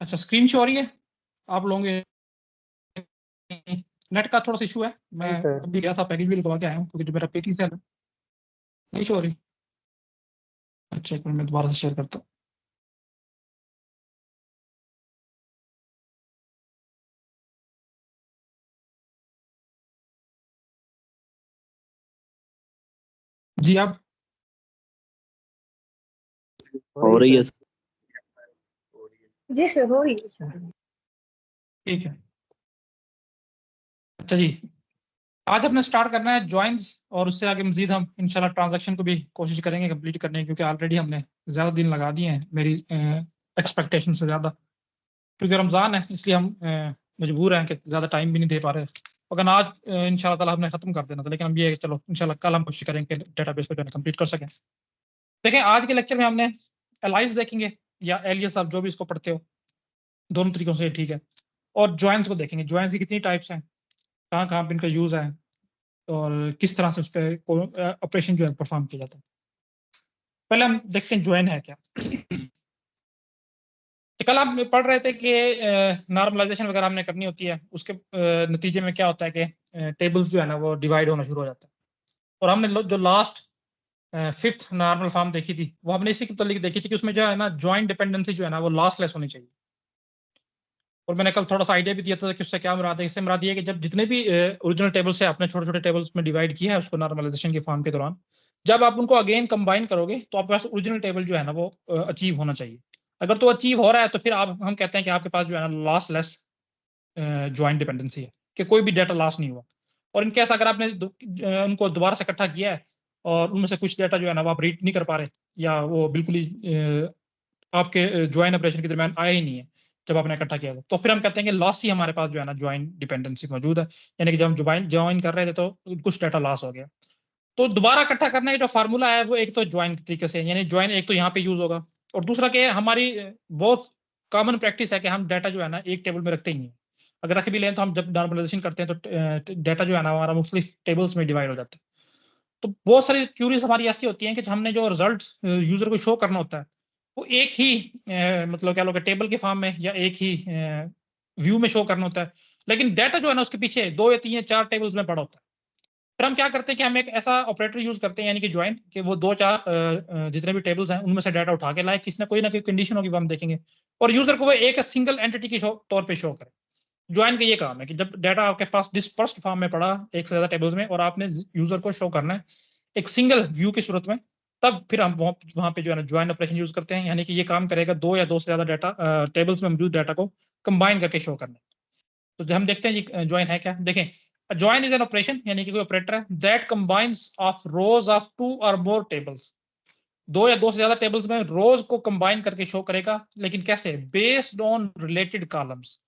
अच्छा, screen show हो रही है आप लोगों के? नेट का थोड़ा सा इशू है। मैं नहीं सर। अभी गया था, पैकेज भी लगवा के आया हूँ क्योंकि जो मेरा पेटी से नहीं शो हो रही। अच्छा, एक मिनट मैं दोबारा से शेयर करता हूँ। जी आप हो रही है सर। जी सर, हो रही है सर। ठीक है। अच्छा जी, आज अपने स्टार्ट करना है ज्वाइंस, और उससे आगे मजीद हम इंशाल्लाह ट्रांजैक्शन को भी कोशिश करेंगे कंप्लीट करने की, क्योंकि ऑलरेडी हमने ज़्यादा दिन लगा दिए हैं मेरी एक्सपेक्टेशन से ज़्यादा। क्योंकि रमज़ान है इसलिए हम मजबूर हैं कि ज़्यादा टाइम भी नहीं दे पा रहे। अगर आज इंशाल्लाह ताला हमने ख़त्म कर देना था, लेकिन हम ये है कि चलो इंशाल्लाह कल हम कोशिश करेंगे कि डेटाबेस को जो है कंप्लीट कर सकें। देखें, आज के लेक्चर में हमने एलाइज देखेंगे, या एलियस आप जो भी इसको पढ़ते हो, दोनों तरीकों से ठीक है। और ज्वाइंस को देखेंगे, ज्वाइंस की कितनी टाइप्स हैं, कहाँ कहाँ पे इनका यूज़ है, और किस तरह से उस पर ऑपरेशन जो है परफॉर्म किया जाता है। पहले हम देखते हैं ज्वाइन है क्या। तो कल हम पढ़ रहे थे कि नॉर्मलाइजेशन वगैरह हमने करनी होती है, उसके नतीजे में क्या होता है कि टेबल्स जो है ना वो डिवाइड होना शुरू हो जाता है। और हमने जो लास्ट फिफ्थ नॉर्मल फॉर्म देखी थी, वो हमने इसी की तरीके देखी थी कि उसमें जो है ना ज्वाइंट डिपेंडेंसी जो है ना वो लॉसलेस होनी चाहिए। और मैंने कल थोड़ा सा आइडिया भी दिया था कि उससे क्या मुराद है। इससे मुराद ये है कि जब जितने भी ओरिजिनल टेबल्स है आपने छोटे छोटे टेबल्स में डिवाइड किया है उसको नॉर्मलाइजेशन के फॉर्म के दौरान, जब आप उनको अगेन कंबाइन करोगे तो आपके पास ओरिजिनल टेबल जो है ना वो अचीव होना चाहिए। अगर तो अचीव हो रहा है तो फिर आप हम कहते हैं कि आपके पास जो है ना लॉस लेस ज्वाइंट डिपेंडेंसी है, कि कोई भी डाटा लॉस नहीं हुआ। और इन केस अगर आपने उनको दोबारा से इकट्ठा किया है और उनमें से कुछ डाटा जो है ना वो आप रीड नहीं कर पा रहे, या वो बिल्कुल ही आपके ज्वाइन ऑपरेशन के दरमियान आया ही नहीं है जब आपने इकट्ठा किया था, तो फिर हम कहते हैं कि लॉस ही हमारे पास जो है ना ज्वाइन डिपेंडेंसी मौजूद है। यानी कि जब हम ज्वाइन कर रहे थे तो कुछ डाटा लॉस हो गया। तो दोबारा इकट्ठा करने का जो फार्मूला है वो एक तो ज्वाइन तरीके से, यानी ज्वाइन एक तो यहाँ पे यूज होगा, और दूसरा कि हमारी बहुत कॉमन प्रैक्टिस है कि हम डाटा जो है ना एक टेबल में रखते ही नहीं। अगर रख भी लें तो हम जब नॉर्मलाइजेशन करते हैं तो डाटा जो है ना हमारा मुख्तलिफ टेबल्स में डिवाइड हो जाता है। तो बहुत सारी क्यूरीज हमारी ऐसी होती हैं कि हमने जो रिजल्ट यूजर को शो करना होता है वो एक ही मतलब क्या लोग टेबल के फॉर्म में या एक ही व्यू में शो करना होता है, लेकिन डाटा जो है ना उसके पीछे 2 या 3 या 4 टेबल्स में पड़ा होता है। फिर हम क्या करते हैं कि हम एक ऐसा ऑपरेटर यूज करते हैं, यानी कि ज्वाइन, कि वो 2-4 जितने भी टेबल्स हैं उनमें से डाटा उठा के लाए, किसी ना कोई कंडीशन होगी वो हम देखेंगे, और यूजर को वो एक सिंगल एंटिटी के तौर पे शो करे। ज्वाइन का ये काम है कि जब डाटा आपके पास डिस्पर्स्ड फॉर्म में पड़ा एक से ज्यादा टेबल्स में और आपने यूजर को शो करना है एक सिंगल व्यू की सूरत में, तब फिर हम वहां पे जो है ना ज्वाइन ऑपरेशन यूज करते हैं, यानी कि ये काम करेगा 2 या 2 से ज्यादा डाटा टेबल्स में मौजूद डाटा को कंबाइन करके शो करना। तो जब हम देखते हैं ये ज्वाइन है क्या, देखें, ज्वाइन इज एन ऑपरेशन, यानी कि कोई ऑपरेटर है that combines of rose of 2 और मोर टेबल्स, 2 या 2 से ज्यादा टेबल्स में रोज को कंबाइन करके शो करेगा, लेकिन कैसे, बेस्ड ऑन रिलेटेड कॉलम्स।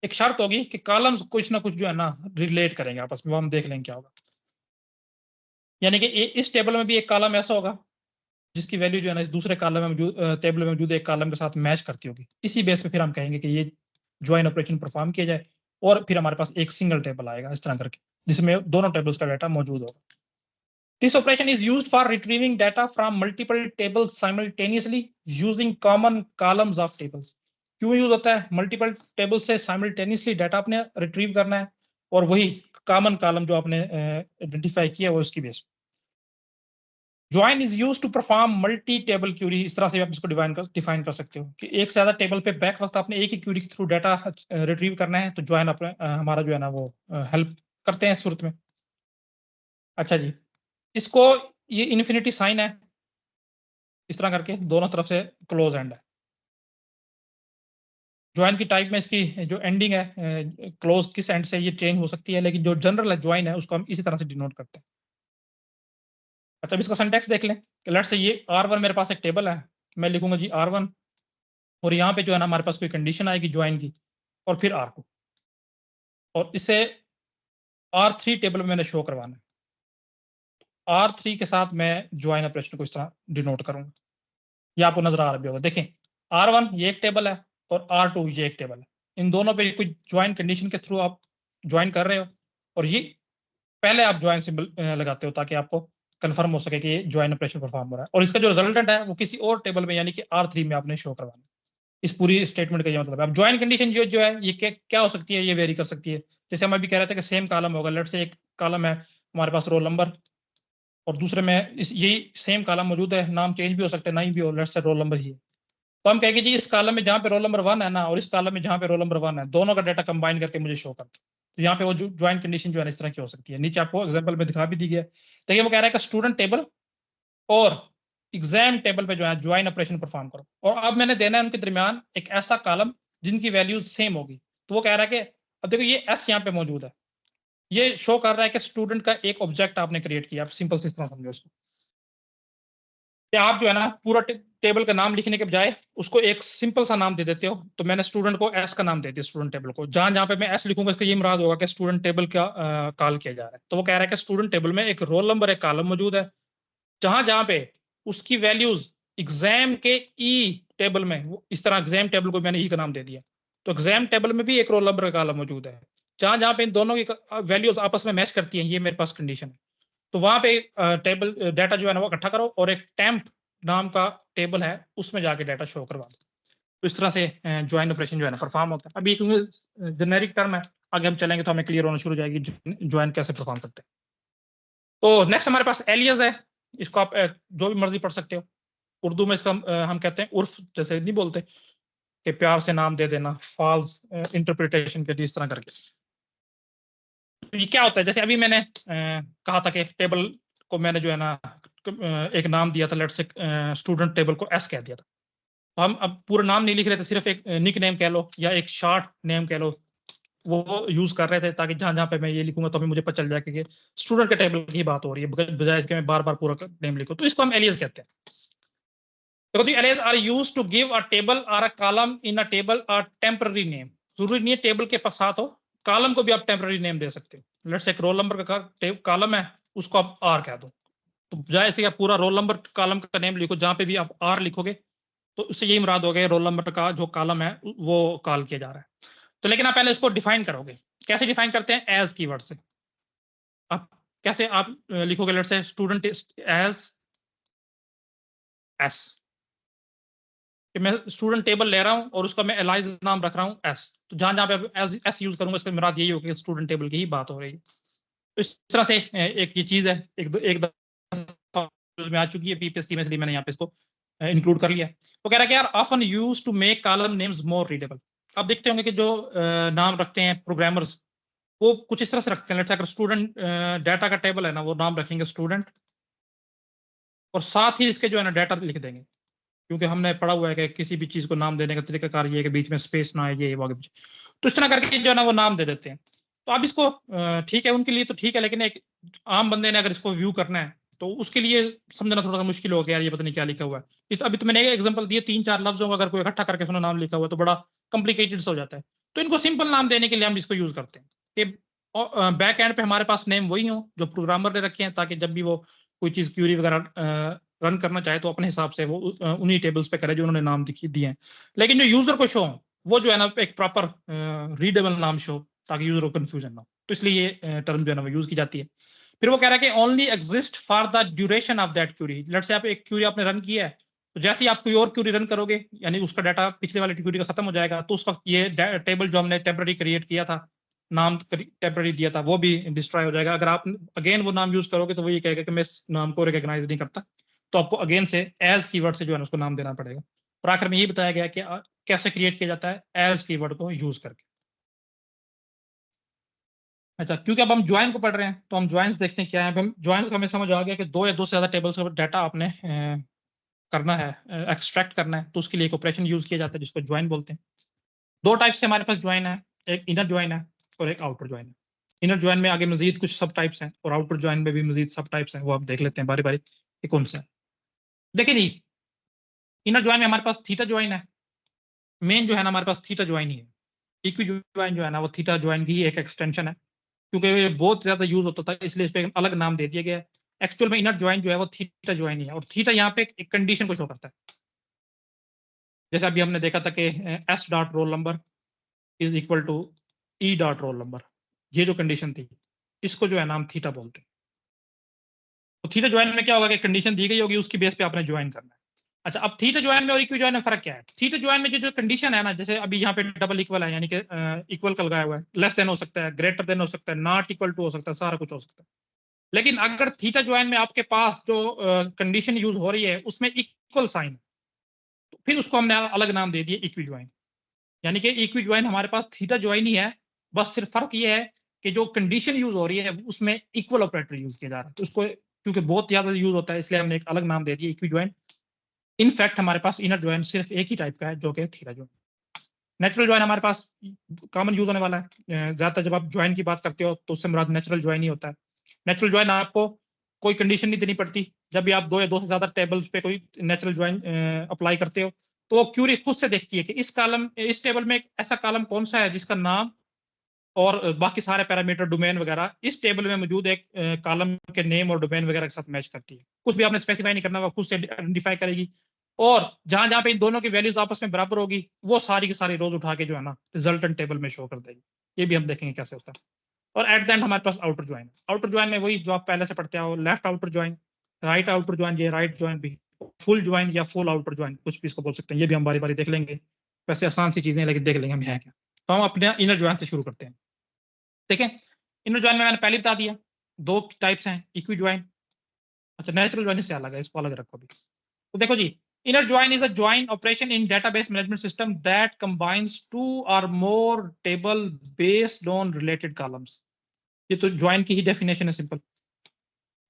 एक शर्त होगी कि कॉलम्स कुछ ना कुछ जो है ना रिलेट करेंगे आपस में, वो हम देख लेंगे क्या होगा। यानी कि इस टेबल में भी एक कॉलम ऐसा होगा जिसकी वैल्यू जो है ना इस दूसरे कॉलम में मौजूद टेबल में मौजूद एक कॉलम के साथ मैच करती होगी। इसी बेस पे फिर हम कहेंगे कि ये ज्वाइन ऑपरेशन परफॉर्म किया जाए, और फिर हमारे पास एक सिंगल टेबल आएगा इस तरह करके, जिसमें दोनों टेबल्स का डाटा मौजूद होगा। This operation is used for retrieving data from multiple tables simultaneously using common columns of tables. क्यों यूज होता है? मल्टीपल टेबल से साइमल्टेनियसली डाटा आपने रिट्रीव करना है, और वही कॉमन कॉलम जो आपने आइडेंटिफाई किया वो उसकी base. Join is use to perform multi table query, इस तरह से आप इसको डिफाइन कर सकते हो कि एक से ज्यादा टेबल पे बैक वक्त आपने एक ही क्यूरी के थ्रू डाटा रिट्रीव करना है, तो ज्वाइन अपने हमारा जो है ना वो हेल्प करते हैं इस सूरत में। अच्छा जी, इसको ये इन्फिनिटी साइन है, इस तरह करके दोनों तरफ से क्लोज एंड है। ज्वाइन की टाइप में इसकी जो एंडिंग है क्लोज किस एंड से ये चेंज हो सकती है, लेकिन जो जनरल है ज्वाइन है उसको हम इसी तरह से डिनोट करते हैं। अच्छा, अब इसका सिंटैक्स देख लें कि लेट्स से ये R1 मेरे पास एक टेबल है, मैं लिखूंगा जी R1, और यहाँ पे जो है ना हमारे पास कोई कंडीशन आएगी ज्वाइन की, और फिर R2, और इसे R3 टेबल में मैंने शो करवाना है। R3 के साथ मैं ज्वाइन ऑपरेशन को इस तरह डिनोट करूंगा, ये आपको नजर आ रहा भी होगा। देखें, R1 ये एक टेबल है और R2 ये एक टेबल है, इन दोनों पे कोई ज्वाइन कंडीशन के थ्रू आप ज्वाइन कर रहे हो, और ये पहले आप ज्वाइन सिंबल लगाते हो ताकि आपको कंफर्म हो सके कि ये ज्वाइन ऑपरेशन परफॉर्म हो रहा है, और इसका जो रिजल्टेंट है वो किसी और टेबल में यानी कि R3 में आपने शो करवाना है। इस पूरी स्टेटमेंट का ये मतलब है। अब ज्वाइन कंडीशन जो है ये क्या हो सकती है, ये वेरी कर सकती है। जैसे हम अभी कह रहे थे कि सेम कॉलम होगा, लेट से एक कॉलम है हमारे पास रोल नंबर, और दूसरे में यही सेम कॉलम मौजूद है, नाम चेंज भी हो सकता है, नहीं भी हो, लेट से रोल नंबर ही है। तो हम कहेंगे जी इस कॉलम में जहाँ पे रोल नंबर 1 है ना, और इस कॉलम में जहाँ पे रोल नंबर 1 है, दोनों का डाटा कंबाइन करके मुझे शो कर। तो यहाँ पे वो ज्वाइन कंडीशन जो है इस तरह की हो सकती है। नीचे आपको एग्जाम्पल में दिखा भी दी गया है। तो ये वो कह रहा है कि स्टूडेंट टेबल और एग्जाम टेबल पे जो है ज्वाइन ऑपरेशन परफॉर्म करो, और अब मैंने देना है उनके दरमियान एक ऐसा कॉलम जिनकी वैल्यूज सेम होगी। तो वो कह रहा है कि अब देखो ये एस यहाँ पे मौजूद है, ये शो कर रहा है कि स्टूडेंट का एक ऑब्जेक्ट आपने क्रिएट किया। आप सिंपल से इस तरह समझो इसको कि आप जो है ना पूरा टेबल का नाम लिखने के बजाय उसको एक सिंपल सा नाम दे देते हो। तो मैंने स्टूडेंट को एस का नाम दे दिया, स्टूडेंट टेबल को। जहां जहां पे मैं एस लिखूंगा इसका ये मुराद होगा कि स्टूडेंट टेबल का कॉल किया जा रहा है। तो वो कह रहा है कि स्टूडेंट टेबल में एक रोल नंबर एक कॉलम मौजूद है, जहां जहां पे उसकी वैल्यूज एग्जाम के ई टेबल में, इस तरह एग्जाम टेबल को मैंने ई का नाम दे दिया। तो एग्जाम टेबल में भी एक रोल नंबर का कॉलम मौजूद है, जहां जहां पे इन दोनों की वैल्यूज आपस में मैच करती हैं, ये मेरे पास कंडीशन है। तो वहां पे टेबल डाटा जो है ना वो इकट्ठा करो, और एक टेम्प नाम का टेबल है उसमें जाके डाटा शो करवा दो। तो इस तरह से ज्वाइन ऑपरेशन जो है ना परफॉर्म होता है। अभी क्योंकि जेनेरिक टर्म है, आगे हम चलेंगे तो हमें क्लियर होना शुरू हो जाएगी ज्वाइन कैसे परफॉर्म करते हैं। तो नेक्स्ट हमारे पास एलियस है। इसको आप जो भी मर्जी पढ़ सकते हो। उर्दू में इसका हम कहते हैं उर्फ, जैसे नहीं बोलते कि प्यार से नाम दे देना, फॉल्स इंटरप्रिटेशन के लिए, इस तरह करके। तो ये क्या होता है, जैसे अभी मैंने कहा था कि टेबल को मैंने जो है ना एक नाम दिया था, लेट से स्टूडेंट टेबल को एस कह दिया था। तो हम अब पूरा नाम नहीं लिख रहे थे, सिर्फ एक निक नेम कह लो या एक शॉर्ट नेम कह लो, वो यूज कर रहे थे, ताकि जहां जहां पे मैं ये लिखूंगा तो भी मुझे पता चल जाए कि स्टूडेंट के टेबल की बात हो रही है, बजाय इसके मैं बार बार पूरा नेम लिखूं। तो इसको हम एलियस कहते हैं। देखो the alias are used to give a table और a column in a table a temporary name. जरूरी नहीं है टेबल के साथ हो, कॉलम को भी आप टेम्पररी नेम दे सकते हो। लेट्स एक रोल नंबर का कॉलम है, उसको आप आर कह दो। तो बजाय से आप पूरा रोल नंबर कॉलम का नेम लिखो, जहां पे भी आप आर लिखोगे तो उससे यही मुराद हो गया रोल नंबर का जो कॉलम है वो कॉल किया जा रहा है। तो लेकिन आप पहले इसको डिफाइन करोगे। कैसे डिफाइन करते हैं? एज कीवर्ड से। आप कैसे आप लिखोगे, let's say student as S, कि मैं स्टूडेंट टेबल ले रहा हूं और उसका मैं एलाइज नाम रख रहा हूं एस। तो जहां जहां पे एस एस यूज करूंगा इसका मुराद यही होगा कि स्टूडेंट टेबल की ही बात हो रही है। तो इस तरह से एक ये चीज है, एक दफा यूज में आ चुकी है पीपीएससी में, इसलिए मैंने यहाँ पे इसको इंक्लूड कर लिया। तो कह रहा है कि यार often use to make column names more readable. आप देखते होंगे कि जो नाम रखते हैं प्रोग्रामर्स, वो कुछ इस तरह से रखते हैं। लेट्स अगर स्टूडेंट डाटा का टेबल है ना, वो नाम रखेंगे स्टूडेंट, और साथ ही इसके जो है ना डाटा लिख देंगे। क्योंकि हमने पढ़ा हुआ है कि किसी भी चीज को नाम देने का तरीकाकार ये है कि बीच में स्पेस ना आए, ये वो आगे पीछे। तो इस तरह करके जो है ना वो नाम दे देते हैं। तो अब इसको ठीक है उनके लिए तो ठीक है, लेकिन एक आम बंदे ने अगर इसको व्यू करना है तो उसके लिए समझना थोड़ा सा मुश्किल हो गया, यार ये पता नहीं क्या लिखा हुआ है। इस अभी तो मैंने एक एग्जांपल दिए, 3-4 लफ्जों का अगर कोई इकट्ठा करके सुना नाम लिखा हुआ है तो बड़ा कॉम्प्लिकेटेड हो जाता है। तो इनको सिंपल नाम देने के लिए हम इसको यूज करते हैं कि बैक एंड पे हमारे पास नेम वही हो जो प्रोग्रामर ने रखे हैं, ताकि जब भी वो कोई चीज क्यूरी वगैरह रन करना चाहे तो अपने हिसाब से वो उन्हीं टेबल्स पे करे जो उन्होंने नाम दिए हैं। लेकिन जो यूजर को शो वो जो है ना एक प्रॉपर रीडेबल नाम शो, ताकि यूजर को कंफ्यूजन ना हो। तो इसलिए ये टर्म जो है ना वो यूज की जाती है। फिर वो कह रहा है कि only exist for the duration of that query. Let's say आप एक क्यूरी आपने रन किया है, तो जैसे ही आप कोई और क्यूरी रन करोगे, यानी उसका डाटा पिछले वाले क्यूरी का खत्म हो जाएगा, तो उस वक्त ये टेबल जो हमने टेम्पररी क्रिएट किया था, नाम टेम्पररी दिया था, वो भी डिस्ट्रॉय हो जाएगा। अगर आप अगेन वो नाम यूज करोगे तो वो ये कहेगा कि मैं इस नाम को रिकॉग्नाइज नहीं करता। तो आपको अगेन से एज कीवर्ड से जो है उसको नाम देना पड़ेगा। और आखिर में ये बताया गया कि कैसे क्रिएट किया जाता है, एज कीवर्ड को यूज करके। अच्छा, क्योंकि अब हम ज्वाइन को पढ़ रहे हैं तो हम ज्वाइन देखते हैं क्या है। हम ज्वाइन का हमें समझ आ गया कि दो या दो से ज्यादा टेबल्स का डाटा आपने करना है, एक्सट्रैक्ट करना है, तो उसके लिए एक ऑपरेशन यूज किया जाता है जिसको ज्वाइन बोलते हैं। दो टाइप्स के हमारे पास ज्वाइन है, एक इनर ज्वाइन है और एक आउटर ज्वाइन है। इनर ज्वाइन में आगे मजीद कुछ सब टाइप्स हैं, और आउटर ज्वाइन में भी मजीद सब टाइप्स हैं, वो आप देख लेते हैं बारी बारी कि कौन सा है। देखिए नहीं, इनर ज्वाइन में हमारे पास थीटा ज्वाइन है। मेन जो है ना हमारे पास थीटा ज्वाइन ही है। इक्वी ज्वाइन जो है ना वो थीटा ज्वाइन की एक एक्सटेंशन है। क्योंकि ये बहुत ज्यादा यूज होता था इसलिए इस पे एक अलग नाम दे दिया गया है। एक्चुअल में इनर ज्वाइन जो है वो थीटा ज्वाइन ही है, और थीटा यहाँ पे एक कंडीशन को शो करता है। जैसे अभी हमने देखा था कि S dot roll number is equal to E dot roll number, ये जो कंडीशन थी इसको जो है नाम थीटा बोलते हैं। तो थीटा ज्वाइन में क्या होगा कि कंडीशन दी गई होगी, उसकी बेस पे आपने ज्वाइन करना है। अच्छा, अब थीटा ज्वाइन में और इक्वी ज्वाइन में फर्क क्या है? थीटा ज्वाइन में जो कंडीशन है ना, जैसे अभी यहाँ पे डबल इक्वल है, यानी कि इक्वल का लगाया हुआ है, लेस देन हो सकता है, ग्रेटर देन हो सकता है, नॉट इक्वल टू हो सकता है, सारा कुछ हो सकता है। लेकिन अगर थीटा ज्वाइन में आपके पास जो कंडीशन यूज हो रही है उसमें इक्वल साइन, तो फिर उसको हमने अलग नाम दे दिया इक्वी ज्वाइन। यानी कि इक्वी ज्वाइन हमारे पास थीटा ज्वाइन ही है, बस सिर्फ फर्क ये है कि जो कंडीशन यूज हो रही है उसमें इक्वल ऑपरेटर यूज किया जा रहा है, तो उसको क्योंकि बहुत ज्यादा यूज होता है इसलिए हमने एक अलग नाम दे दिया इक्वी ज्वाइन। इनफैक्ट हमारे पास इनर ज्वाइन सिर्फ एक ही टाइप का है जो कि थीटा ज्वाइन। नेचुरल ज्वाइन हमारे पास कॉमन यूज होने वाला है, ज्यादातर जब आप ज्वाइन की बात करते हो तो उससे मुराद नेचुरल ज्वाइन ही होता है। नेचुरल ज्वाइन आपको कोई कंडीशन नहीं देनी पड़ती, जब भी आप दो या दो से ज्यादा टेबल्स पे कोई नेचुरल ज्वाइन अप्लाई करते हो तो वो क्यूरी खुद से देखती है कि इस टेबल में एक ऐसा कॉलम कौन सा है जिसका नाम और बाकी सारे पैरामीटर डोमेन वगैरह इस टेबल में मौजूद एक कॉलम के नेम और डोमेन वगैरह के साथ मैच करती है। कुछ भी आपने स्पेसिफाई नहीं करना, वो खुद से आइडेंटिफाई करेगी, और जहां जहां पे इन दोनों की वैल्यूज आपस में बराबर होगी वो सारी की सारी रोज उठा के जो है ना रिजल्टेंट टेबल में शो कर देगी। ये भी हम देखेंगे कैसे होता है। और एट द एंड हमारे पास आउटर ज्वाइन। आउटर ज्वाइन में वही जो आप पहले से पढ़ते हो, left outer join, right outer join, ये राइट ज्वाइन भी, फुल ज्वाइन या फुल आउटर ज्वाइन, कुछ भी इसको बोल सकते हैं, ये भी हम बारी बारी देख लेंगे। वैसे आसान सी चीजें लेकिन देख लेंगे हम है क्या। तो हम अपने इनर ज्वाइन से शुरू करते हैं। ठीक है, इनर ज्वाइन में मैंने पहले बता दिया, दो टाइप्स हैं, इक्वी ज्वाइन, अच्छा नेचुरल ज्वाइन से अलग है, इसको अलग रखो अभी। तो देखो जी, inner join is a join operation in database management system that combines two और more table based on related columns. ये तो ज्वाइन की ही डेफिनेशन है, सिंपल।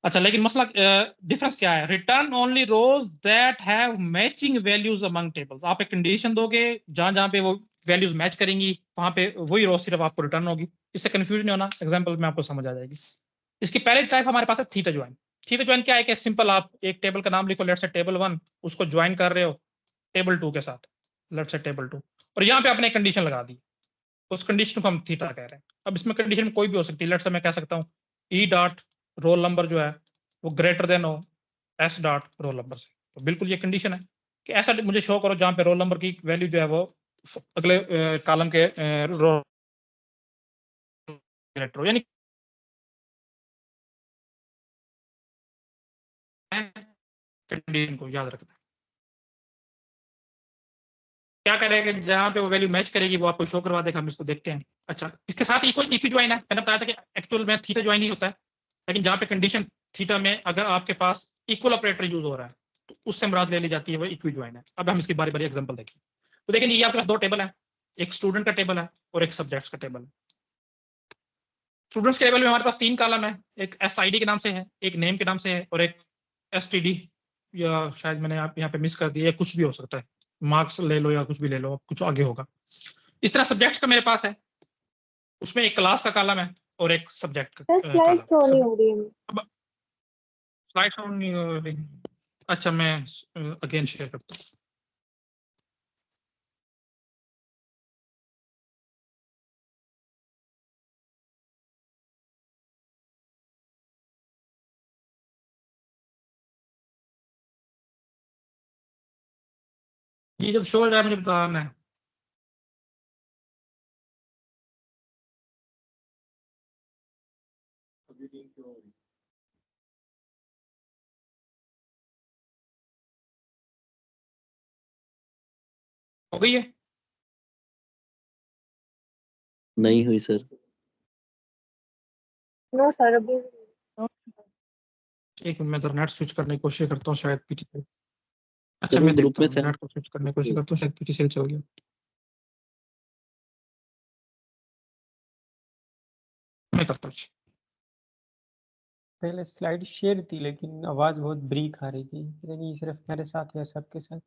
अच्छा, लेकिन मसला डिफरेंस क्या है? Return only rows that have matching values among tables. आप एक कंडीशन दोगे, जहां जहां पे वो वैल्यूज मैच करेंगी वहां पे वही रोज सिर्फ आपको रिटर्न होगी। इससे कंफ्यूज नहीं होना, एग्जांपल में आपको समझ आ जाएगी। इसकी पहले टाइप हमारे पास है थीटा ज्वाइन। थीटा ज्वाइन क्या है कि सिंपल आप एक टेबल का नाम लिखो, लेट्स से टेबल 1, उसको ज्वाइन कर रहे हो टेबल 2 के साथ, लेट्स से टेबल 2, और यहाँ पे आपने कंडीशन लगा दी, उस कंडीशन को हम थीटा कह रहे हैं। अब इसमें कंडीशन कोई भी हो सकती है, लेट्स से मैं कह सकता हूँ ई डॉट रोल नंबर जो है वो ग्रेटर देन हो एस डॉट रोल नंबर से, तो बिल्कुल ये कंडीशन है कि ऐसा मुझे शो करो जहां पे रोल नंबर की वैल्यू जो है वो अगले कॉलम के रोल ग्रेटर हो, यानी कंडीशन को याद रखना है। क्या करेगा, जहां पे वो वैल्यू मैच करेगी वो आपको शो करवा देगा, हम इसको देखते हैं। अच्छा, इसके साथ इक्वल इक्वी ज्वाइन है, मैंने बताया था कि एक्चुअल में थीटा ज्वाइन ही होता है, लेकिन जहां पे कंडीशन थीटा में अगर आपके पास इक्वल ऑपरेटर यूज हो रहा है तो उससे मुराद ले ली जाती है वो इक्वी ज्वाइन है। अब हम इसकी बारी बारी एग्जांपल देखें। तो देखिए ये आपके पास दो टेबल है, एक स्टूडेंट का टेबल है और एक सब्जेक्ट्स का टेबल है। स्टूडेंट्स के टेबल में हमारे पास तीन कॉलम है, एक एस आई डी के नाम से है, एक नेम के नाम से है, और एक एस टी डी, या शायद मैंने आप यहाँ पे मिस कर दिया, कुछ भी हो सकता है, मार्क्स ले लो या कुछ भी ले लो, कुछ आगे होगा। इस तरह सब्जेक्ट्स का मेरे पास है, उसमें एक क्लास का कॉलम है और एक सब्जेक्ट का स्लाइड कॉलम शो है। नहीं हो रही है। अब स्लाइड शो नहीं हो रही। अच्छा, मैं अगेन शेयर करता हूँ। ये जब शो हो जाए मुझे बताना है। हो गई है? नहीं हुई सर। नो सर, अभी एक मिनट, मैं तो नेट स्विच करने की कोशिश करता हूँ, शायद पीटी से। अच्छा, सर वो मैं ग्रुप देखता में हूँ, सेंड। नेट को स्विच करने की कोशिश करता हूँ, शायद पीटी से चल गया। मैं करता हूँ। पहले स्लाइड शेयर थी लेकिन आवाज बहुत ब्रीक आ रही थी, पता नहीं सिर्फ मेरे साथ या सबके साथ।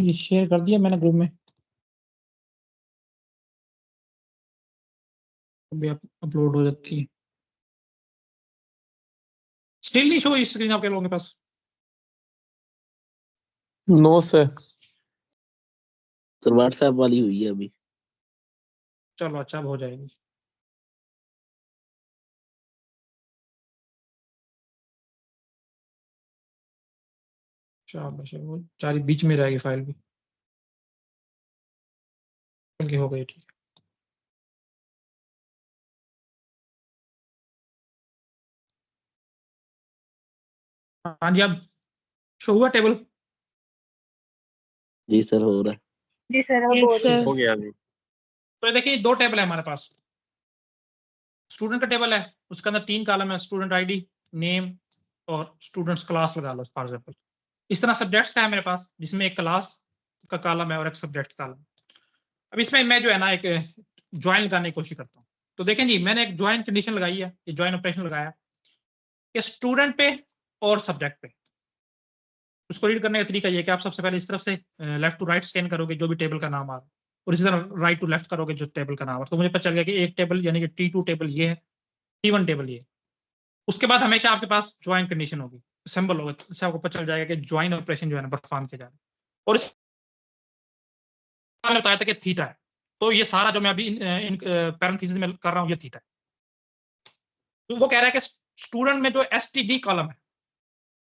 ये शेयर कर दिया मैंने ग्रुप में, अभी अपलोड हो जाती है। स्टिल नहीं शो इस स्क्रीन आपके लोगों के पास? No sir. सर व्हाट्सएप वाली हुई है अभी। चलो अच्छा, अब हो जाएगी। शाबाश, वो चारी बीच में रहेगी फाइल भी। ओके, हो गई, ठीक है। हाँ जी, अब शो हुआ टेबल? जी सर हो रहा है। जी सर, अब Yes, sir. हो गया अभी। तो देखिए दो टेबल है हमारे पास। स्टूडेंट का टेबल है, उसके अंदर 3 कॉलम है, स्टूडेंट आईडी, नेम और स्टूडेंट्स क्लास लगा लो फॉर एग्जांपल। इस तरह सब्जेक्ट्स का है मेरे पास, जिसमें एक क्लास का कॉलम है और एक सब्जेक्ट कॉलम। अब इसमें मैं जो है ना एक ज्वाइन लगाने की कोशिश करता हूँ। तो देखें जी, मैंने एक ज्वाइन कंडीशन लगाई है, ये ज्वाइन ऑपरेशन लगाया कि स्टूडेंट पे और सब्जेक्ट पे। उसको रीड करने का तरीका ये कि आप सबसे पहले इस तरफ से लेफ्ट टू राइट स्कैन करोगे जो भी टेबल का नाम आ रहा है, और इसी तरह राइट टू लेफ्ट करोगे जो टेबल का नाम आ रहा है। तो मुझे पता चल गया कि एक टेबल यानी कि T2 टेबल ये है, T1 टेबल ये है। उसके बाद हमेशा आपके पास ज्वाइन कंडीशन होगी, सिंबल होगा, इससे आपको पता चल जाएगा कि ज्वाइन ऑपरेशन जो है ना परफॉर्म किया जा रहा है। और इस बताया था कि थीटा है, तो ये सारा जो मैं अभी इन पैरेंथेसिस में कर रहा हूँ ये थीटा है। तो वो कह रहा है कि स्टूडेंट में जो एसटीडी कॉलम है,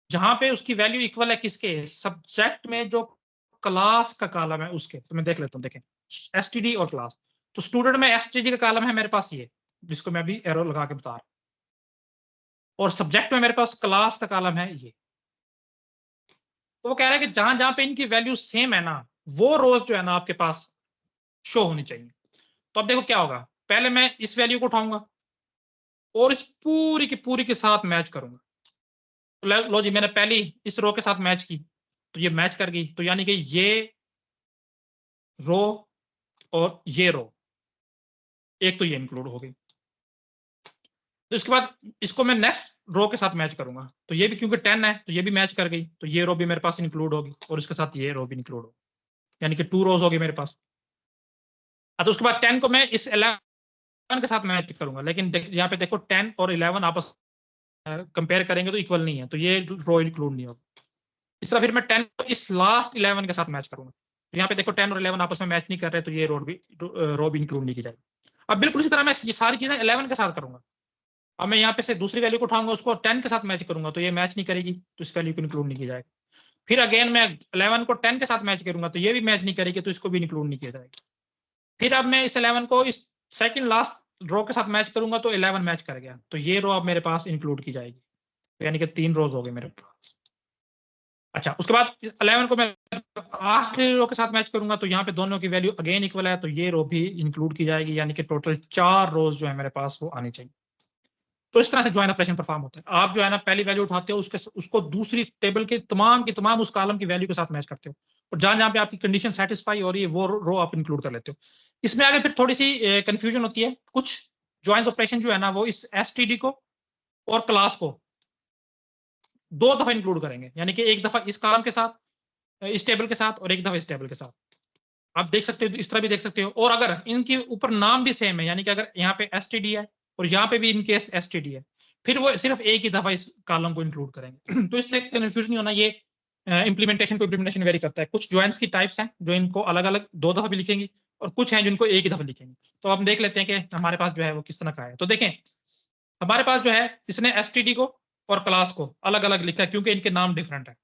जहां पे उसकी वैल्यू इक्वल है किसके, सब्जेक्ट में जो क्लास का कॉलम है उसके। तो मैं देख लेता हूँ, देखें एसटीडी और क्लास। तो स्टूडेंट में एसटीडी का कॉलम है मेरे पास ये, जिसको मैं अभी एरो लगा के बता रहा हूँ, और सब्जेक्ट में मेरे पास क्लास का कॉलम है ये। तो वो कह रहा है कि जहां जहां पे इनकी वैल्यू सेम है ना, वो रोज जो है ना आपके पास शो होनी चाहिए। तो अब देखो क्या होगा, पहले मैं इस वैल्यू को उठाऊंगा और इस पूरी की साथ मैच करूंगा। तो लो जी, मैंने पहली इस रो के साथ मैच की, तो ये मैच कर गई, तो यानी कि ये रो और ये रो, एक तो ये इंक्लूड हो गई। तो इसके बाद इसको मैं नेक्स्ट रो के साथ मैच करूंगा, तो ये भी क्योंकि 10 है तो ये भी मैच कर गई, तो ये रो भी मेरे पास इंक्लूड होगी और इसके साथ ये रो भी इंक्लूड होगी, यानी कि 2 रोज होगी मेरे पास। अच्छा, उसके बाद 10 को मैं इस 11 के साथ मैच करूंगा, लेकिन यहाँ पे देखो 10 और 11 आपस कंपेयर करेंगे तो इक्वल नहीं है, तो ये रो इंक्लूड नहीं होगा। इस तरह फिर मैं 10 को इस लास्ट 11 के साथ मैच करूंगा, तो यहाँ पे देखो 10 और 11 आपस में मैच नहीं कर रहे, तो ये रो भी इंक्लूड नहीं की जाएगी। अब बिल्कुल इसी तरह मैं ये सारी चीजें 11 के साथ करूंगा। अब मैं यहाँ पे से दूसरी वैल्यू को उठाऊंगा, उसको 10 के साथ मैच करूंगा, तो ये मैच नहीं करेगी, तो इस वैल्यू को इंक्लूड नहीं किया जाएगा। फिर अगेन मैं 11 को 10 के साथ मैच करूंगा, तो ये भी मैच नहीं करेगी, तो इसको भी इंक्लूड नहीं किया जाएगा। फिर अब मैं इस 11 को इस सेकंड लास्ट रो के साथ मैच करूंगा, तो 11 मैच कर गया, तो ये रो अब मेरे पास इंक्लूड की जाएगी, यानी कि 3 रोज हो गए मेरे पास। अच्छा, उसके बाद 11 को मैं आखिरी रो के साथ मैच करूंगा, तो यहाँ पे दोनों की वैल्यू अगेन इक्वल है, तो ये रो भी इंक्लूड की जाएगी, यानी कि टोटल 4 रोज जो है मेरे पास वो आनी चाहिए। तो इस तरह से ज्वाइन ऑपरेशन परफॉर्म होता है। आप जो है ना पहली वैल्यू उठाते हो, उसको दूसरी टेबल के तमाम उस कॉलम की वैल्यू के साथ मैच करते हो, और जहां जहां पे आपकी कंडीशन सेटिस्फाई हो रही है वो रो आप इंक्लूड कर लेते हो। इसमें आगे फिर थोड़ी सी कंफ्यूजन होती है, कुछ ज्वाइन ऑपरेशन जो है ना वो इस एसटीडी को और क्लास को 2 दफा इंक्लूड करेंगे, यानी कि एक दफा इस कॉलम के साथ, इस टेबल के साथ, और एक दफा इस टेबल के साथ। आप देख सकते हो, इस तरह भी देख सकते हो। और अगर इनके ऊपर नाम भी सेम है, यानी कि अगर यहाँ पे एसटीडी है और यहाँ पे भी इनके एसटीडी है, फिर वो सिर्फ एक ही दफा इस कॉलम को इंक्लूड करेंगे। तो इससे कंफ्यूज नहीं होना, ये इंप्लीमेंटेशन टू इंप्लीमेंटेशन वेरी करता है। कुछ ज्वाइंट्स की टाइप्स हैं जो इनको अलग अलग 2 दफा भी लिखेंगी, और कुछ हैं जिनको एक ही दफा लिखेंगे। तो अब देख लेते हैं कि हमारे पास जो है वो किस तरह का है। तो देखें, हमारे पास जो है इसने एसटीडी को और क्लास को अलग अलग लिखा है, क्योंकि इनके नाम डिफरेंट है।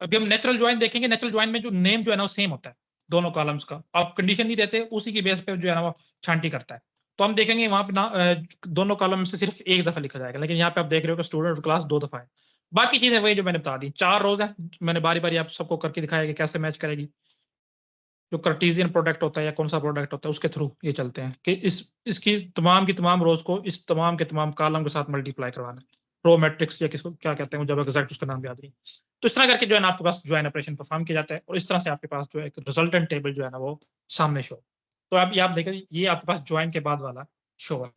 अभी हम नेचुरल ज्वाइन देखेंगे, नेचुरल ज्वाइन में जो नेम जो है ना वो सेम होता है दोनों कॉलम्स का, आप कंडीशन नहीं देते, उसी की बेस पे जो है ना वो छांटी करता है। तो हम देखेंगे वहां पे ना दोनों कॉलम से सिर्फ एक दफा लिखा जाएगा, लेकिन यहाँ पे आप देख रहे हो कि स्टूडेंट और क्लास 2 दफा है। बाकी चीजें वही जो मैंने बता दी, 4 रोज है, मैंने बारी बारी आप सबको करके दिखाया कि कैसे मैच करेगी। जो कार्टेशियन प्रोडक्ट होता है या कौन सा प्रोडक्ट होता है उसके थ्रू ये चलते हैं कि इसकी तमाम की तमाम रोज को इस तमाम के तमाम कॉलम के साथ मल्टीप्लाई करवाना है। रो मैट्रिक्स या किसको क्या कहते हैं, जब एग्जैक्ट उसका नाम याद नहीं। तो इस तरह करके जो है ना आपके पास ज्वाइन ऑपरेशन परफॉर्म किया जाता है, और इस तरह से आपके पास जो है एक रिजल्टेंट टेबल जो है ना वो सामने शो। तो अब ये आप देखें, ये आपके पास ज्वाइन के बाद वाला शो है।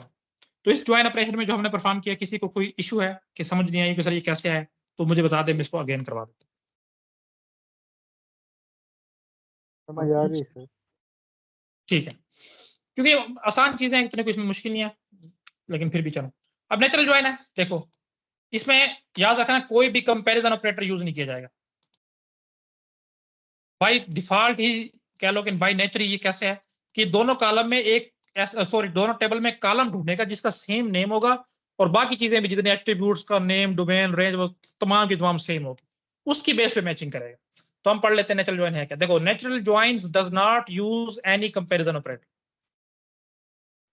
तो इस ज्वाइन ऑपरेशन में जो हमने परफॉर्म किया, किसी को कोई इशू है कि समझ नहीं आई कि सर ये कैसे है, तो मुझे बता दें, मैं इसको अगेन करवा देता हूं। समझ आ रही है सर। ठीक है, क्योंकि आसान चीजें हैं, इतने कुछ मुश्किल नहीं है, लेकिन फिर भी चलो। अब नेचुरल ज्वाइन है, देखो इसमें याद रखना कोई भी कंपैरिजन ऑपरेटर यूज नहीं किया जाएगा। बाय डिफॉल्ट ही कह लो कि बाय नेचर ये कैसे है कि दोनों कॉलम में दोनों टेबल में कॉलम ढूंढेगा जिसका सेम नेम होगा, और बाकी चीजें भी जितने एट्रीब्यूट्स का नेम, डोमेन, रेंज, वो तमाम की तमाम सेम होगी, उसकी बेस पे मैचिंग करेगा। तो हम पढ़ लेते हैं नेचुरल ज्वाइन है क्या। देखो, natural joins does not use any comparison operator,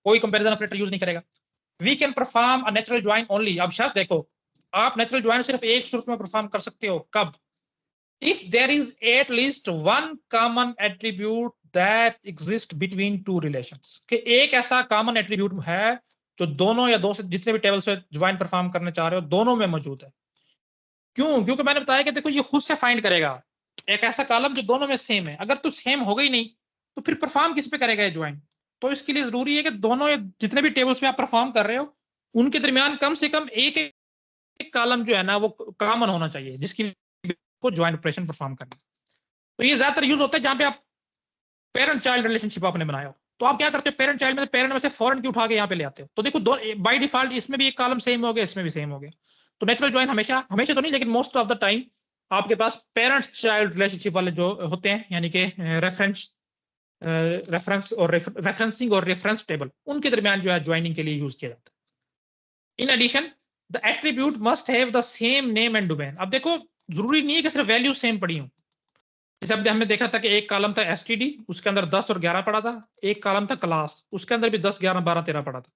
कोई कंपैरिजन ऑपरेटर यूज नहीं करेगा। We can perform a natural join only. अब शायद देखो, आप नेचुरल ज्वाइन सिर्फ एक सूरत में परफॉर्म कर सकते हो, कब? if there is at least one common attribute that exists between two relations, कि एक ऐसा कॉमन एट्रीब्यूट है जो दोनों या दो से जितने भी टेबल्स पे ज्वाइन परफॉर्म करना चाह रहे हो दोनों में मौजूद है। क्यों? क्योंकि मैंने बताया कि देखो ये खुद से फाइंड करेगा एक ऐसा कॉलम जो दोनों में सेम है। अगर तो सेम हो गई नहीं तो फिर परफॉर्म किस पे करेगा ये ज्वाइन? तो इसके लिए जरूरी है कि दोनों जितने भी टेबल्स पे आप परफॉर्म कर रहे हो उनके दरमियान कम से कम एक कॉलम जो है ना वो कॉमन होना चाहिए जिसकी को ज्वाइंट ऑपरेशन परफॉर्म करना। तो ये ज्यादातर यूज होता है जहां पे आप पेरेंट चाइल्ड रिलेशनशिप आपने बनाया हो, तो आप क्या करते हो, पेरेंट चाइल्ड में पेरेंट में से फॉरेन की उठा के यहाँ पे ले आते हो। तो देखो दो बाय डिफॉल्ट इसमें भी एक कॉलम सेम हो गया, इसमें भी सेम हो गया। तो नेचुरल ज्वाइन हमेशा हमेशा तो नहीं, लेकिन मोस्ट ऑफ द टाइम आपके पास पेरेंट चाइल्ड रिलेशनशिप वाले जो होते हैं, यानी कि रेफरेंस और रेफरेंसिंग और रेफरेंस टेबल, उनके दरमियान जो है ज्वाइनिंग के लिए यूज किया जाता है। In addition the attribute must have the same name and domain. अब देखो जरूरी नहीं है कि सिर्फ वैल्यू सेम पड़ी हो। जैसे अब हमने देखा था कि एक कॉलम था एसटीडी, उसके अंदर 10 और 11 पड़ा था। एक कॉलम था क्लास, उसके अंदर भी 10, 11, 12, 13 पड़ा था।